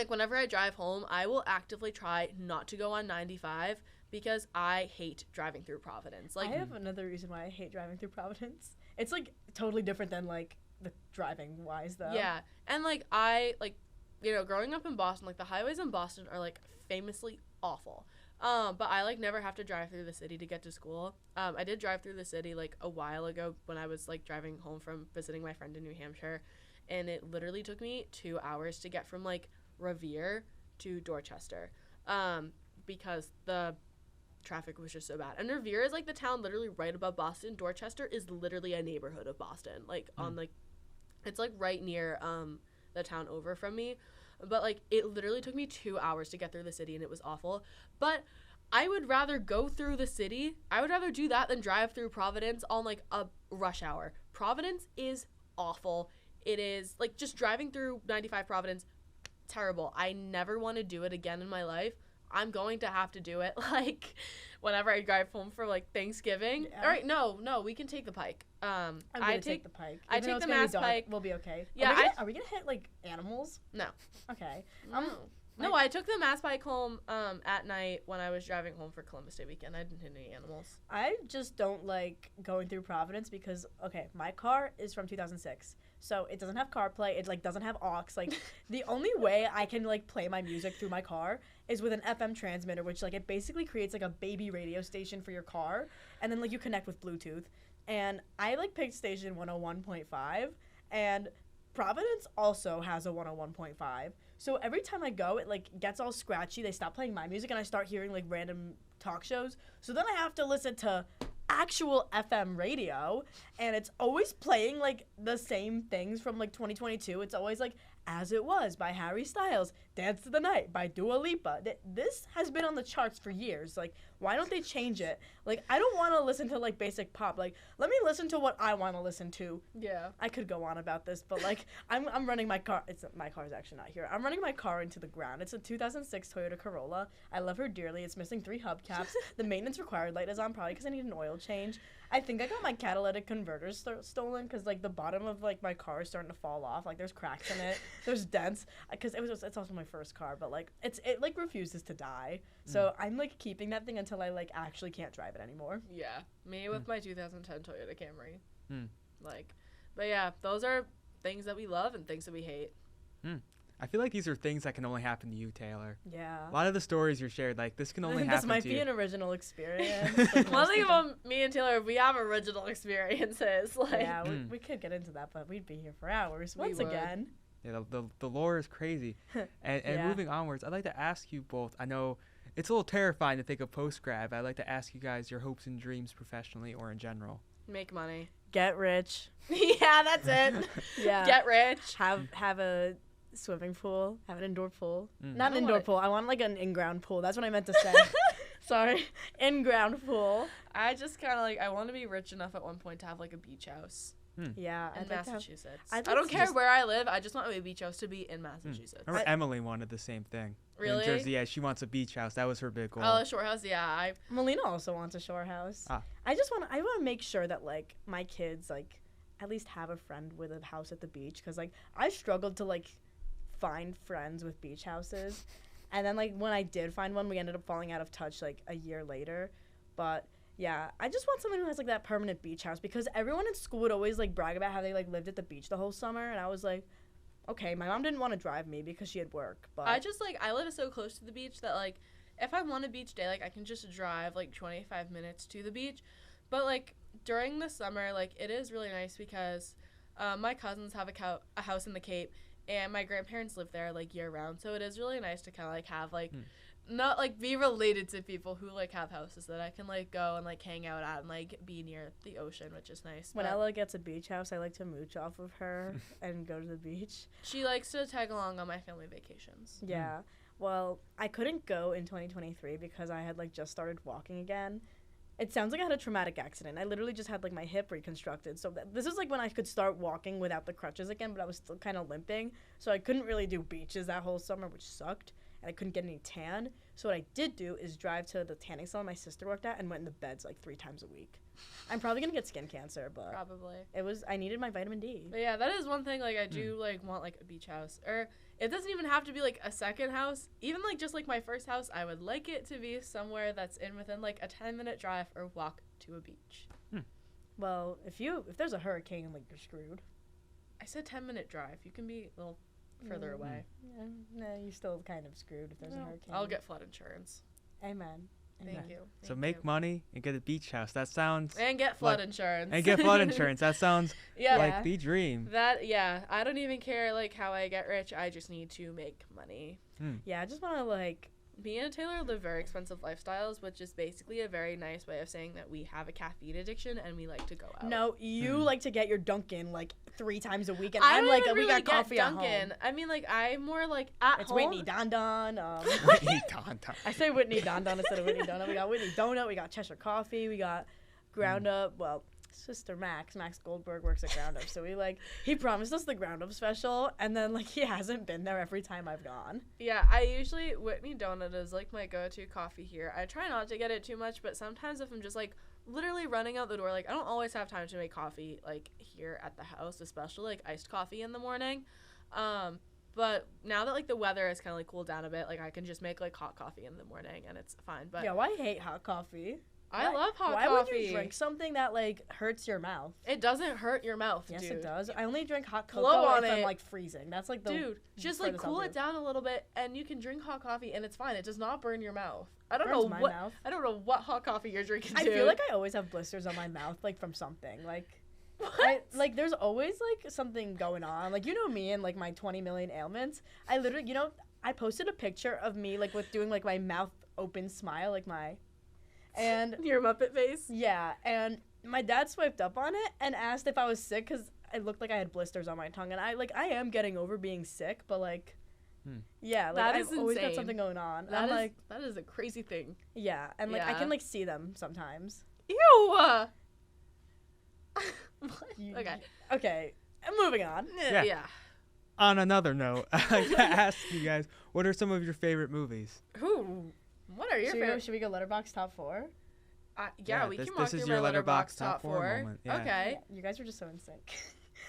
whenever I drive home, I will actively try not to go on 95 because I hate driving through Providence. Like, I have another reason why I hate driving through Providence. It's, like, totally different than, like, the driving wise, though. Yeah. And, like, growing up in Boston, like, the highways in Boston are, like, famously awful. But I, like, never have to drive through the city to get to school. I did drive through the city, like, a while ago when I was, like, driving home from visiting my friend in New Hampshire. And it literally took me 2 hours to get from, like, Revere to Dorchester. Because the traffic was just so bad. And Revere is, like, the town literally right above Boston. Dorchester is literally a neighborhood of Boston. Like, on, like, it's, like, right near the town over from me. But, like, it literally took me 2 hours to get through the city, and it was awful. But I would rather go through the city. I would rather do that than drive through Providence on, like, a rush hour. Providence is awful. It is, like, just driving through 95 Providence, terrible. I never want to do it again in my life. I'm going to have to do it, like, whenever I drive home for, like, Thanksgiving. Yeah. All right, no, we can take the Pike. I'm gonna take the Pike. I take the Mass Pike. We'll be okay. Yeah. Are we gonna hit, like, animals? No. Okay. No, I took the Mass Pike home at night when I was driving home for Columbus Day weekend. I didn't hit any animals. I just don't like going through Providence because, okay, my car is from 2006. So it doesn't have CarPlay. It, like, doesn't have aux. Like, the only way I can, like, play my music through my car is with an FM transmitter, which, like, it basically creates, like, a baby radio station for your car. And then, like, you connect with Bluetooth. And I, like, picked station 101.5. And Providence also has a 101.5. So every time I go, it, like, gets all scratchy. They stop playing my music, and I start hearing, like, random talk shows. So then I have to listen to actual FM radio, and it's always playing, like, the same things from, like, 2022. It's always, like, As It Was by Harry Styles, Dance to the Night by Dua Lipa. This has been on the charts for years. Like, why don't they change it? Like, I don't want to listen to, like, basic pop. Like, let me listen to what I want to listen to. Yeah. I could go on about this, but, like, I'm running my car. My car's actually not here. I'm running my car into the ground. It's a 2006 Toyota Corolla. I love her dearly. It's missing 3 hubcaps. The maintenance required light is on, probably because I need an oil change. I think I got my catalytic converters stolen because, like, the bottom of, like, my car is starting to fall off. Like, there's cracks in it. There's dents. Because it's also my first car, but, like, it like, refuses to die. So I'm, like, keeping that thing until I, like, actually can't drive it anymore. Yeah. Me with my 2010 Toyota Camry. Like, but, yeah, those are things that we love and things that we hate. I feel like these are things that can only happen to you, Taylor. Yeah. A lot of the stories you shared, like, this can only happen This might to be you. an original experience. Like, One most thing of them- about me and Taylor, we have original experiences. Like, yeah, we Mm. could get into that, but we'd be here for hours We once would. again. Yeah, the lore is crazy. And Yeah. moving onwards, I'd like to ask you both. I know it's a little terrifying to think of post-grad, but I'd like to ask you guys your hopes and dreams professionally or in general. make money. Get rich. Yeah, that's it. Yeah. Get rich. Have a swimming pool. Have an indoor pool. Mm. Not I an indoor want- pool. I want like an in-ground pool. That's what I meant to say. Sorry. In-ground pool. I just kind of like, I want to be rich enough at one point to have like a beach house Yeah. in I'd like to have- Massachusetts. I'd I like don't to care just- where I live. I just want my beach house to be in Massachusetts. I remember Emily wanted the same thing. Really? In Jersey, yeah, she wants a beach house. That was her big goal. Oh, a shore house. Yeah, Melina also wants a shore house. Ah. I want to make sure that like my kids like at least have a friend with a house at the beach, because like I struggled to like find friends with beach houses, and then like when I did find one, we ended up falling out of touch like a year later. But yeah, I just want someone who has like that permanent beach house, because everyone in school would always like brag about how they like lived at the beach the whole summer, and I was like, okay, my mom didn't want to drive me because she had work, but I just like, I live so close to the beach that like if I want a beach day, like I can just drive like 25 minutes to the beach. But like during the summer, like it is really nice because my cousins have a house in the Cape, and my grandparents live there like year round. So it is really nice to kind of like have like not like be related to people who like have houses that I can like go and like hang out at and like be near the ocean, which is nice. when But Ella gets a beach house, I like to mooch off of her and go to the beach. she likes to tag along on my family vacations. Yeah. Well, I couldn't go in 2023 because I had like just started walking again. It sounds like I had a traumatic accident. I literally just had like my hip reconstructed. So this is like when I could start walking without the crutches again, but I was still kind of limping. So I couldn't really do beaches that whole summer, which sucked. And I couldn't get any tan. So what I did do is drive to the tanning salon my sister worked at and went in the beds like 3 times a week. I'm probably going to get skin cancer, but Probably. I needed my vitamin D. But yeah, that is one thing, like, I do, like, want, like, a beach house. Or it doesn't even have to be, like, a second house. Even, like, just, like, my first house, I would like it to be somewhere that's within, like, a 10-minute drive or walk to a beach. Well, if there's a hurricane, like, you're screwed. I said 10-minute drive. You can be a little further away. Yeah, no, you're still kind of screwed if there's a No, hurricane. I'll get flood insurance. Amen. Thank Amen. you. So Thank make you. money and get a beach house. That sounds And get flood insurance. and get flood insurance. That sounds Yeah. like the dream. Yeah. I don't even care, like, how I get rich. I just need to make money. Yeah, I just want to, like, Me and Taylor live very expensive lifestyles, which is basically a very nice way of saying that we have a caffeine addiction and we like to go out. no, you like to get your Dunkin' like 3 times a week, and I I'm don't like, even we really got coffee get at Dunkin'. home. I mean, like, I'm more like at It's home. Whitney Don Don. Whitney Don Don. I say Whitney Don Don instead of Whitney Donut. We got Whitney Donut. We got Cheshire Coffee. We got Ground Up. Well, Sister Max Goldberg works at Ground Up, so he promised us the Ground Up special, and then like he hasn't been there every time I've gone. Yeah, I usually Whitney Donut is like my go-to coffee here. I try not to get it too much, but sometimes if I'm just like literally running out the door, like I don't always have time to make coffee like here at the house, especially like iced coffee in the morning. But now that like the weather has kind of like cooled down a bit, like I can just make like hot coffee in the morning and it's fine. But Yeah, I hate hot coffee. I love hot Why coffee. would you drink something that like hurts your mouth? It doesn't hurt your mouth, Yes, dude. it does. I only drink hot Blow cocoa on if I'm it. like freezing. That's like the Dude, just like furthest I'll cool do. it down a little bit, and you can drink hot coffee, and it's fine. It does not burn your mouth. I don't Burns know my what mouth. I don't know what hot coffee you're drinking. I dude. feel like I always have blisters on my mouth, like from something. Like, What? there's always like something going on. Like, you know me and like my 20 million ailments. I literally, I posted a picture of me like with doing like my mouth open smile, like and your Muppet face. yeah, and my dad swiped up on it and asked if I was sick because I looked like I had blisters on my tongue, and I am getting over being sick, but like. Yeah, like That I've is always got insane. something going on. And That I'm is like, that is a crazy thing. yeah, and like I Yeah. can like see them sometimes. Ew. You- Okay. Okay, moving on. Yeah. Yeah. On another note, I'd like to ask you guys, what are some of your favorite movies? Who? What are your favorite? Should we go letterbox top 4? Yeah, we can walk through my letterbox top 4. moment, yeah. Okay. You guys were just so in sync.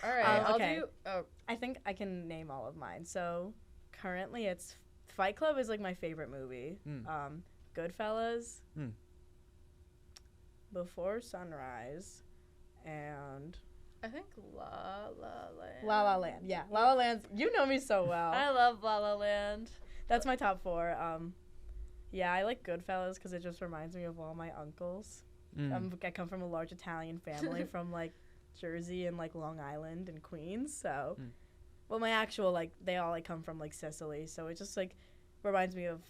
All right. I'll okay. do. Oh, I think I can name all of mine. So currently, it's Fight Club is like my favorite movie. Goodfellas, Mm. Before Sunrise, and I think La La Land. La La Land. Yeah, La La Land. You know me so well. I love La La Land. That's my top 4. Yeah, I like Goodfellas because it just reminds me of all my uncles. I come from a large Italian family from like Jersey and like Long Island and Queens. So, well, my actual like they all like come from like Sicily. So it just like reminds me of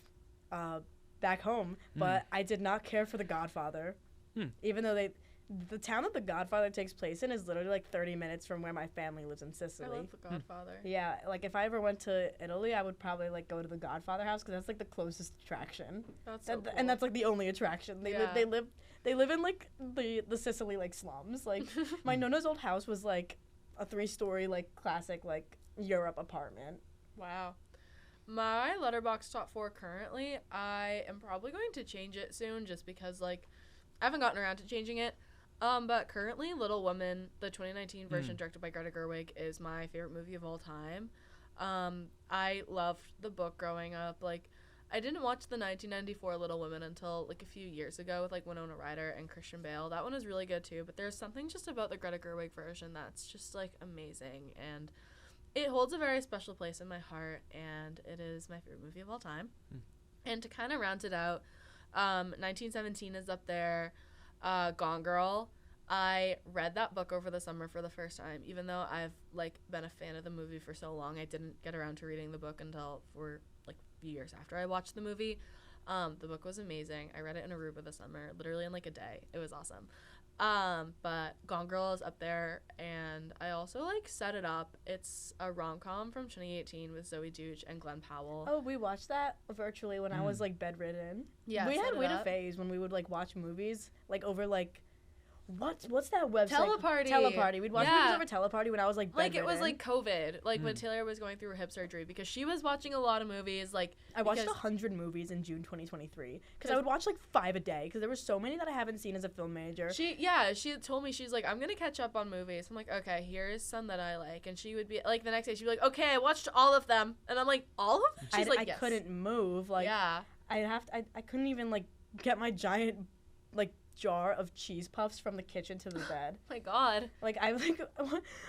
back home. But I did not care for The Godfather, even though the town that The Godfather takes place in is literally like 30 minutes from where my family lives in Sicily. I love The Godfather. Yeah, like if I ever went to Italy, I would probably like go to the Godfather house because that's like the closest attraction. That's so cool. And that's like the only attraction. They live in like the Sicily like slums. Like my nonna's old house was like a 3-story like classic like Europe apartment. Wow. My Letterboxd top 4 currently, I am probably going to change it soon just because like I haven't gotten around to changing it. But currently, Little Women, the 2019 version directed by Greta Gerwig, is my favorite movie of all time. I loved the book growing up. Like, I didn't watch the 1994 Little Women until, like, a few years ago with, like, Winona Ryder and Christian Bale. That one was really good, too. But there's something just about the Greta Gerwig version that's just, like, amazing. And it holds a very special place in my heart, and it is my favorite movie of all time. And to kind of round it out, 1917 is up there. Gone Girl. I read that book over the summer for the first time. Even though I've like been a fan of the movie for so long, I didn't get around to reading the book until for like a few years after I watched the movie. The book was amazing. I read it in Aruba this summer, literally in like a day. It was awesome. But Gone Girl is up there, and I also like Set It Up. It's a rom-com from 2018 with Zoe Deutch and Glenn Powell. Oh, we watched that virtually when I was like bedridden. Yeah, we had a phase when we would like watch movies like over like what's that website? Teleparty. We'd watch movies over Teleparty when I was like bedridden. Like it was like COVID, like when Taylor was going through her hip surgery because she was watching a lot of movies. Like I watched 100 movies in June 2023 because I would watch like 5 a day because there were so many that I haven't seen as a film major. She told me, she's like, I'm gonna catch up on movies. I'm like, okay, here's some that I like, and she would be like, the next day she'd be like, okay, I watched all of them, and I'm like, all of them? She's like, yes. I couldn't move. Like yeah, I couldn't even like get my giant like jar of cheese puffs from the kitchen to the bed. Oh my god. Like I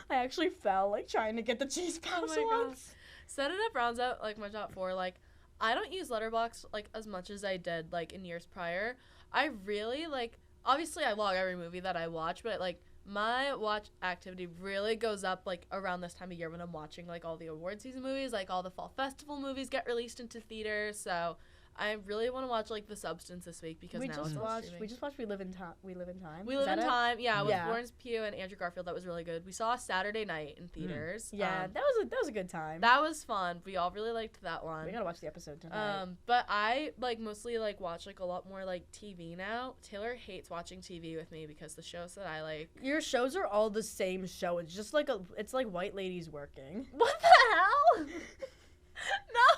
actually fell like trying to get the cheese puffs once. Set It Up rounds out like my top 4. Like I don't use Letterboxd like as much as I did like in years prior. I really like, obviously I log every movie that I watch, but like my watch activity really goes up like around this time of year when I'm watching like all the award season movies, like all the fall festival movies get released into theaters. So I really want to watch like The Substance this week because we now just it's watched We just watched We Live in Time. We Live in Time. We Live in Time. Yeah, with Florence Pugh and Andrew Garfield. That was really good. We saw Saturday Night in theaters. Yeah, that was a good time. That was fun. We all really liked that one. We gotta watch the episode tonight. But I like mostly like watch like a lot more like TV now. Taylor hates watching TV with me because the shows that I like. Your shows are all the same show. It's just like it's like White Ladies Working. What the hell?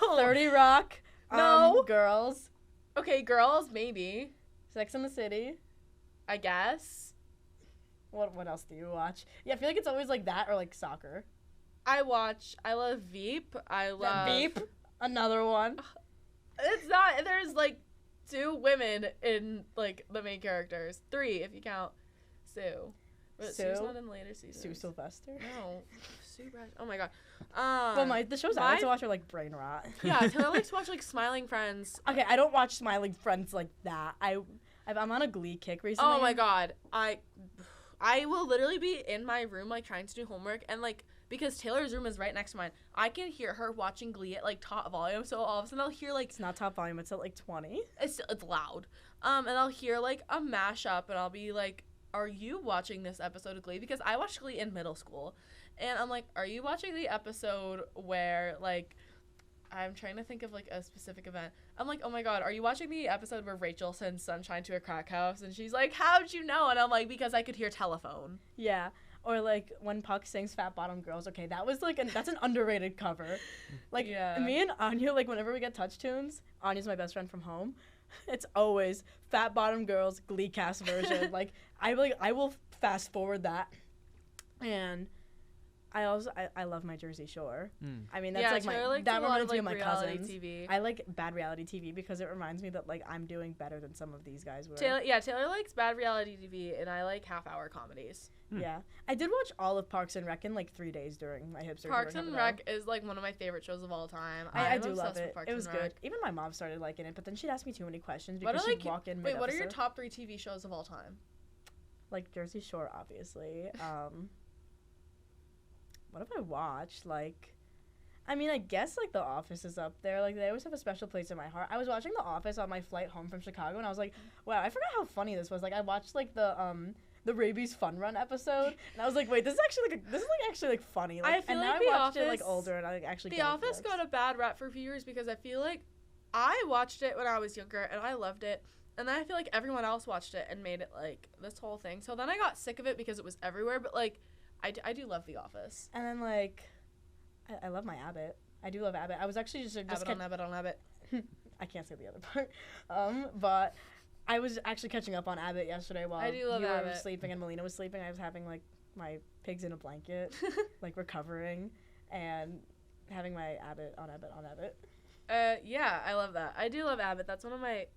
No. 30 Rock. No. Girls. Okay, Girls, maybe. Sex and the City. I guess. What else do you watch? Yeah, I feel like it's always like that or like soccer. I love Veep. Veep. Another one. It's not, there's like 2 women in like the main characters. 3 if you count Sue. But Sue's not in the later seasons. Sue Sylvester? No. Sue Brash. Oh my god. Well, the shows I like to watch are like Brain Rot. Yeah, Taylor likes to watch like Smiling Friends. Okay, I don't watch Smiling Friends like that. I'm on a Glee kick recently. Oh my god. I will literally be in my room like trying to do homework, and like because Taylor's room is right next to mine, I can hear her watching Glee at like top volume. So all of a sudden I'll hear like, it's not top volume, it's at like 20. It's loud. And I'll hear like a mashup, and I'll be like, are you watching this episode of Glee? Because I watched Glee in middle school. And I'm like, are you watching the episode where, like, I'm trying to think of, like, a specific event. I'm like, oh, my God, are you watching the episode where Rachel sends Sunshine to a crack house? And she's like, how'd you know? And I'm like, because I could hear telephone. Yeah. Or, like, when Puck sings Fat Bottom Girls. Okay, that was, like, that's an underrated cover. Like, me and Anya, like, whenever we get touch tunes, Anya's my best friend from home. It's always Fat Bottom Girls Glee cast version. Like I will fast forward that. And I love my Jersey Shore. Mm. I mean, that's Yeah, like Taylor my likes that a lot reminds of, me like, of my reality cousins. TV. I like bad reality TV because it reminds me that like I'm doing better than some of these guys were. Taylor likes bad reality TV, and I like half-hour comedies. Yeah, I did watch all of Parks and Rec in like 3 days during my hipster. Parks touring and over Rec is like one of my favorite shows of all time. I I'm do love obsessed with it. Parks It was and Rec. good. Even my mom started liking it, but then she'd ask me too many questions What because are, she'd like, walk in Wait, what are your mid-episode. top 3 TV shows of all time? Like Jersey Shore, obviously. What have I watched? Like, I mean, I guess like The Office is up there. Like, they always have a special place in my heart. I was watching The Office on my flight home from Chicago, and I was like, wow, I forgot how funny this was. Like, I watched like the Rabies Fun Run episode, and I was like, wait, this is actually like funny. Like, I feel and like now The I watched it like Office- older, and I like, actually. The get Office it. got a bad rap for a few years because I feel like I watched it when I was younger and I loved it. And then I feel like everyone else watched it and made it like this whole thing. So then I got sick of it because it was everywhere. But like, I do love The Office. And then like, I love my Abbott. I do love Abbott. I was actually just Abbott on Abbott on Abbott. I can't say the other part. But I was actually catching up on Abbott yesterday while I do love you were Abbott. sleeping and Melina was sleeping. I was having like my pigs in a blanket, like recovering, and having my Abbott on Abbott on Abbott. Yeah, I love that. I do love Abbott. That's one of my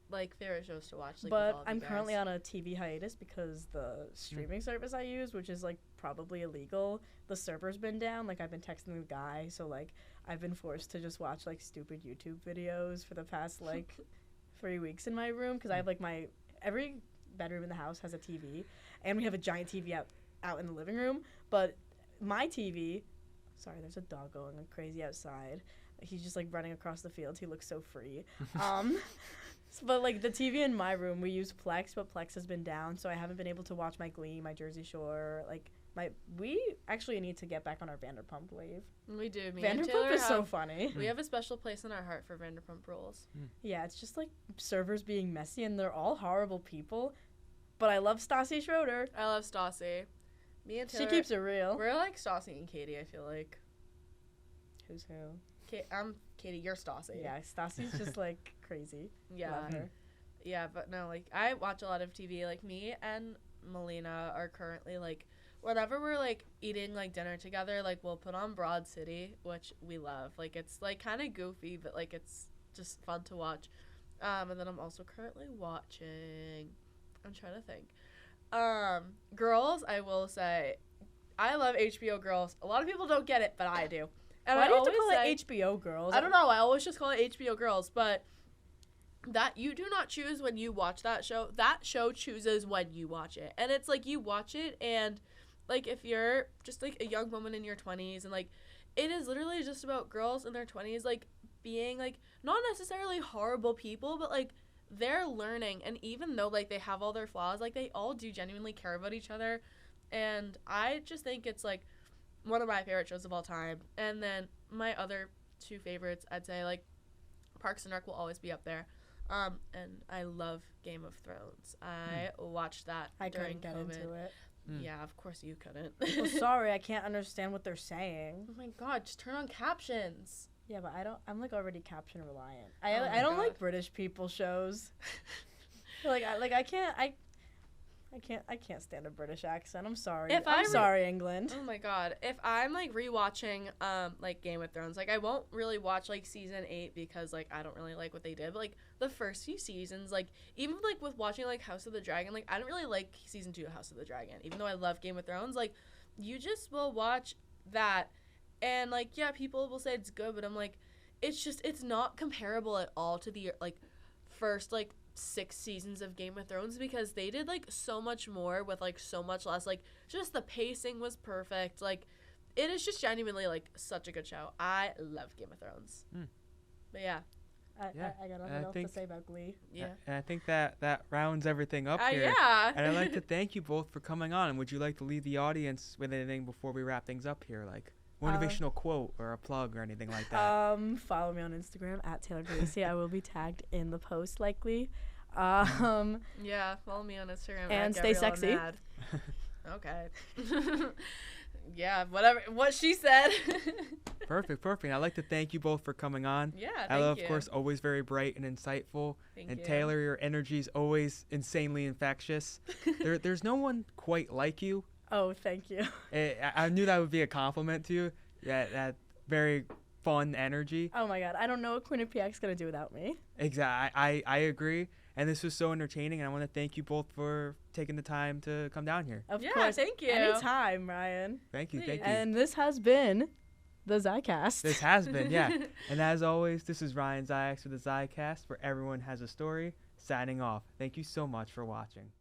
like favorite shows to watch. Like, But I'm currently on a TV hiatus because the streaming service I use, which is like probably illegal, the server's been down. Like, I've been texting the guy, so like I've been forced to just watch like stupid YouTube videos for the past like 3 weeks in my room because I have like every bedroom in the house has a TV, and we have a giant TV out in the living room. But my TV, sorry, there's a dog going crazy outside. He's just like running across the field. He looks so free. But like the TV in my room, we use Plex, but Plex has been down, so I haven't been able to watch my Glee, my Jersey Shore. Like we actually need to get back on our Vanderpump wave. We do. Me and Taylor Vanderpump is so have- funny. We have a special place in our heart for Vanderpump Rules. Yeah, it's just like servers being messy, and they're all horrible people. But I love Stassi Schroeder. I love Stassi. Me and Taylor. She keeps it real. We're like Stassi and Katie. I feel like. Who's who? I'm Katie. You're Stassi. Yeah, Stassi's just like crazy. Yeah. Love her. Yeah, but no, like I watch a lot of TV. Like me and Melina are currently like, whenever we're like eating like dinner together, like we'll put on Broad City, which we love. Like it's like kind of goofy, but like it's just fun to watch. And then I'm also currently watching. I'm trying to think. Girls, I will say, I love HBO Girls. A lot of people don't get it, but I do. And Why I do you have to always call say- it HBO Girls? I don't know. I always just call it HBO Girls, but that you do not choose when you watch that show. That show chooses when you watch it. And it's like you watch it and like if you're just like a young woman in your 20s and like it is literally just about girls in their 20s like being like not necessarily horrible people, but like they're learning, and even though like they have all their flaws, like they all do genuinely care about each other. And I just think it's like one of my favorite shows of all time. And then my other two favorites, I'd say like Parks and Rec will always be up there. And I love Game of Thrones. I watched that I during couldn't get COVID. into it. Yeah, of course you couldn't. Well, sorry, I can't understand what they're saying. Oh my god, just turn on captions. Yeah, but I'm like already caption reliant. Oh I my don't God. like British people shows. I can't stand a British accent. I'm sorry. If I'm I sorry, England. Oh my god. If I'm like rewatching like Game of Thrones, like I won't really watch like season 8 because like I don't really like what they did. But like the first few seasons, like even like with watching like House of the Dragon, like I don't really like season 2 of House of the Dragon. Even though I love Game of Thrones, like you just will watch that and like yeah, people will say it's good, but I'm like it's not comparable at all to the like first like 6 seasons of Game of Thrones because they did like so much more with like so much less. Like just the pacing was perfect. Like it is just genuinely like such a good show. I love Game of Thrones. But yeah. I got nothing else to say about Glee. Yeah. And I think that rounds everything up here. Yeah. And I'd like to thank you both for coming on. And would you like to leave the audience with anything before we wrap things up here, like motivational quote or a plug or anything like that? Follow me on Instagram at Taylor Dilisi. I will be tagged in the post likely. Yeah, follow me on Instagram and at stay Gabriella sexy. Mad. Okay. Yeah, whatever. What she said. Perfect. I'd like to thank you both for coming on. Yeah, Ella, thank you. of course, always very bright and insightful. Thank And you. Taylor, your energy is always insanely infectious. There's no one quite like you. Oh, thank you. I knew that would be a compliment to you. That very fun energy. Oh my God, I don't know what Quinnipiac's gonna do without me. Exactly. I agree. And this was so entertaining. And I want to thank you both for taking the time to come down here. Of Yeah, course, thank you. anytime, Ryan. Thank you. Please. Thank you. And this has been the Zicast. This has been, yeah. And as always, this is Ryan Zayaks for the Zicast, where everyone has a story. Signing off. Thank you so much for watching.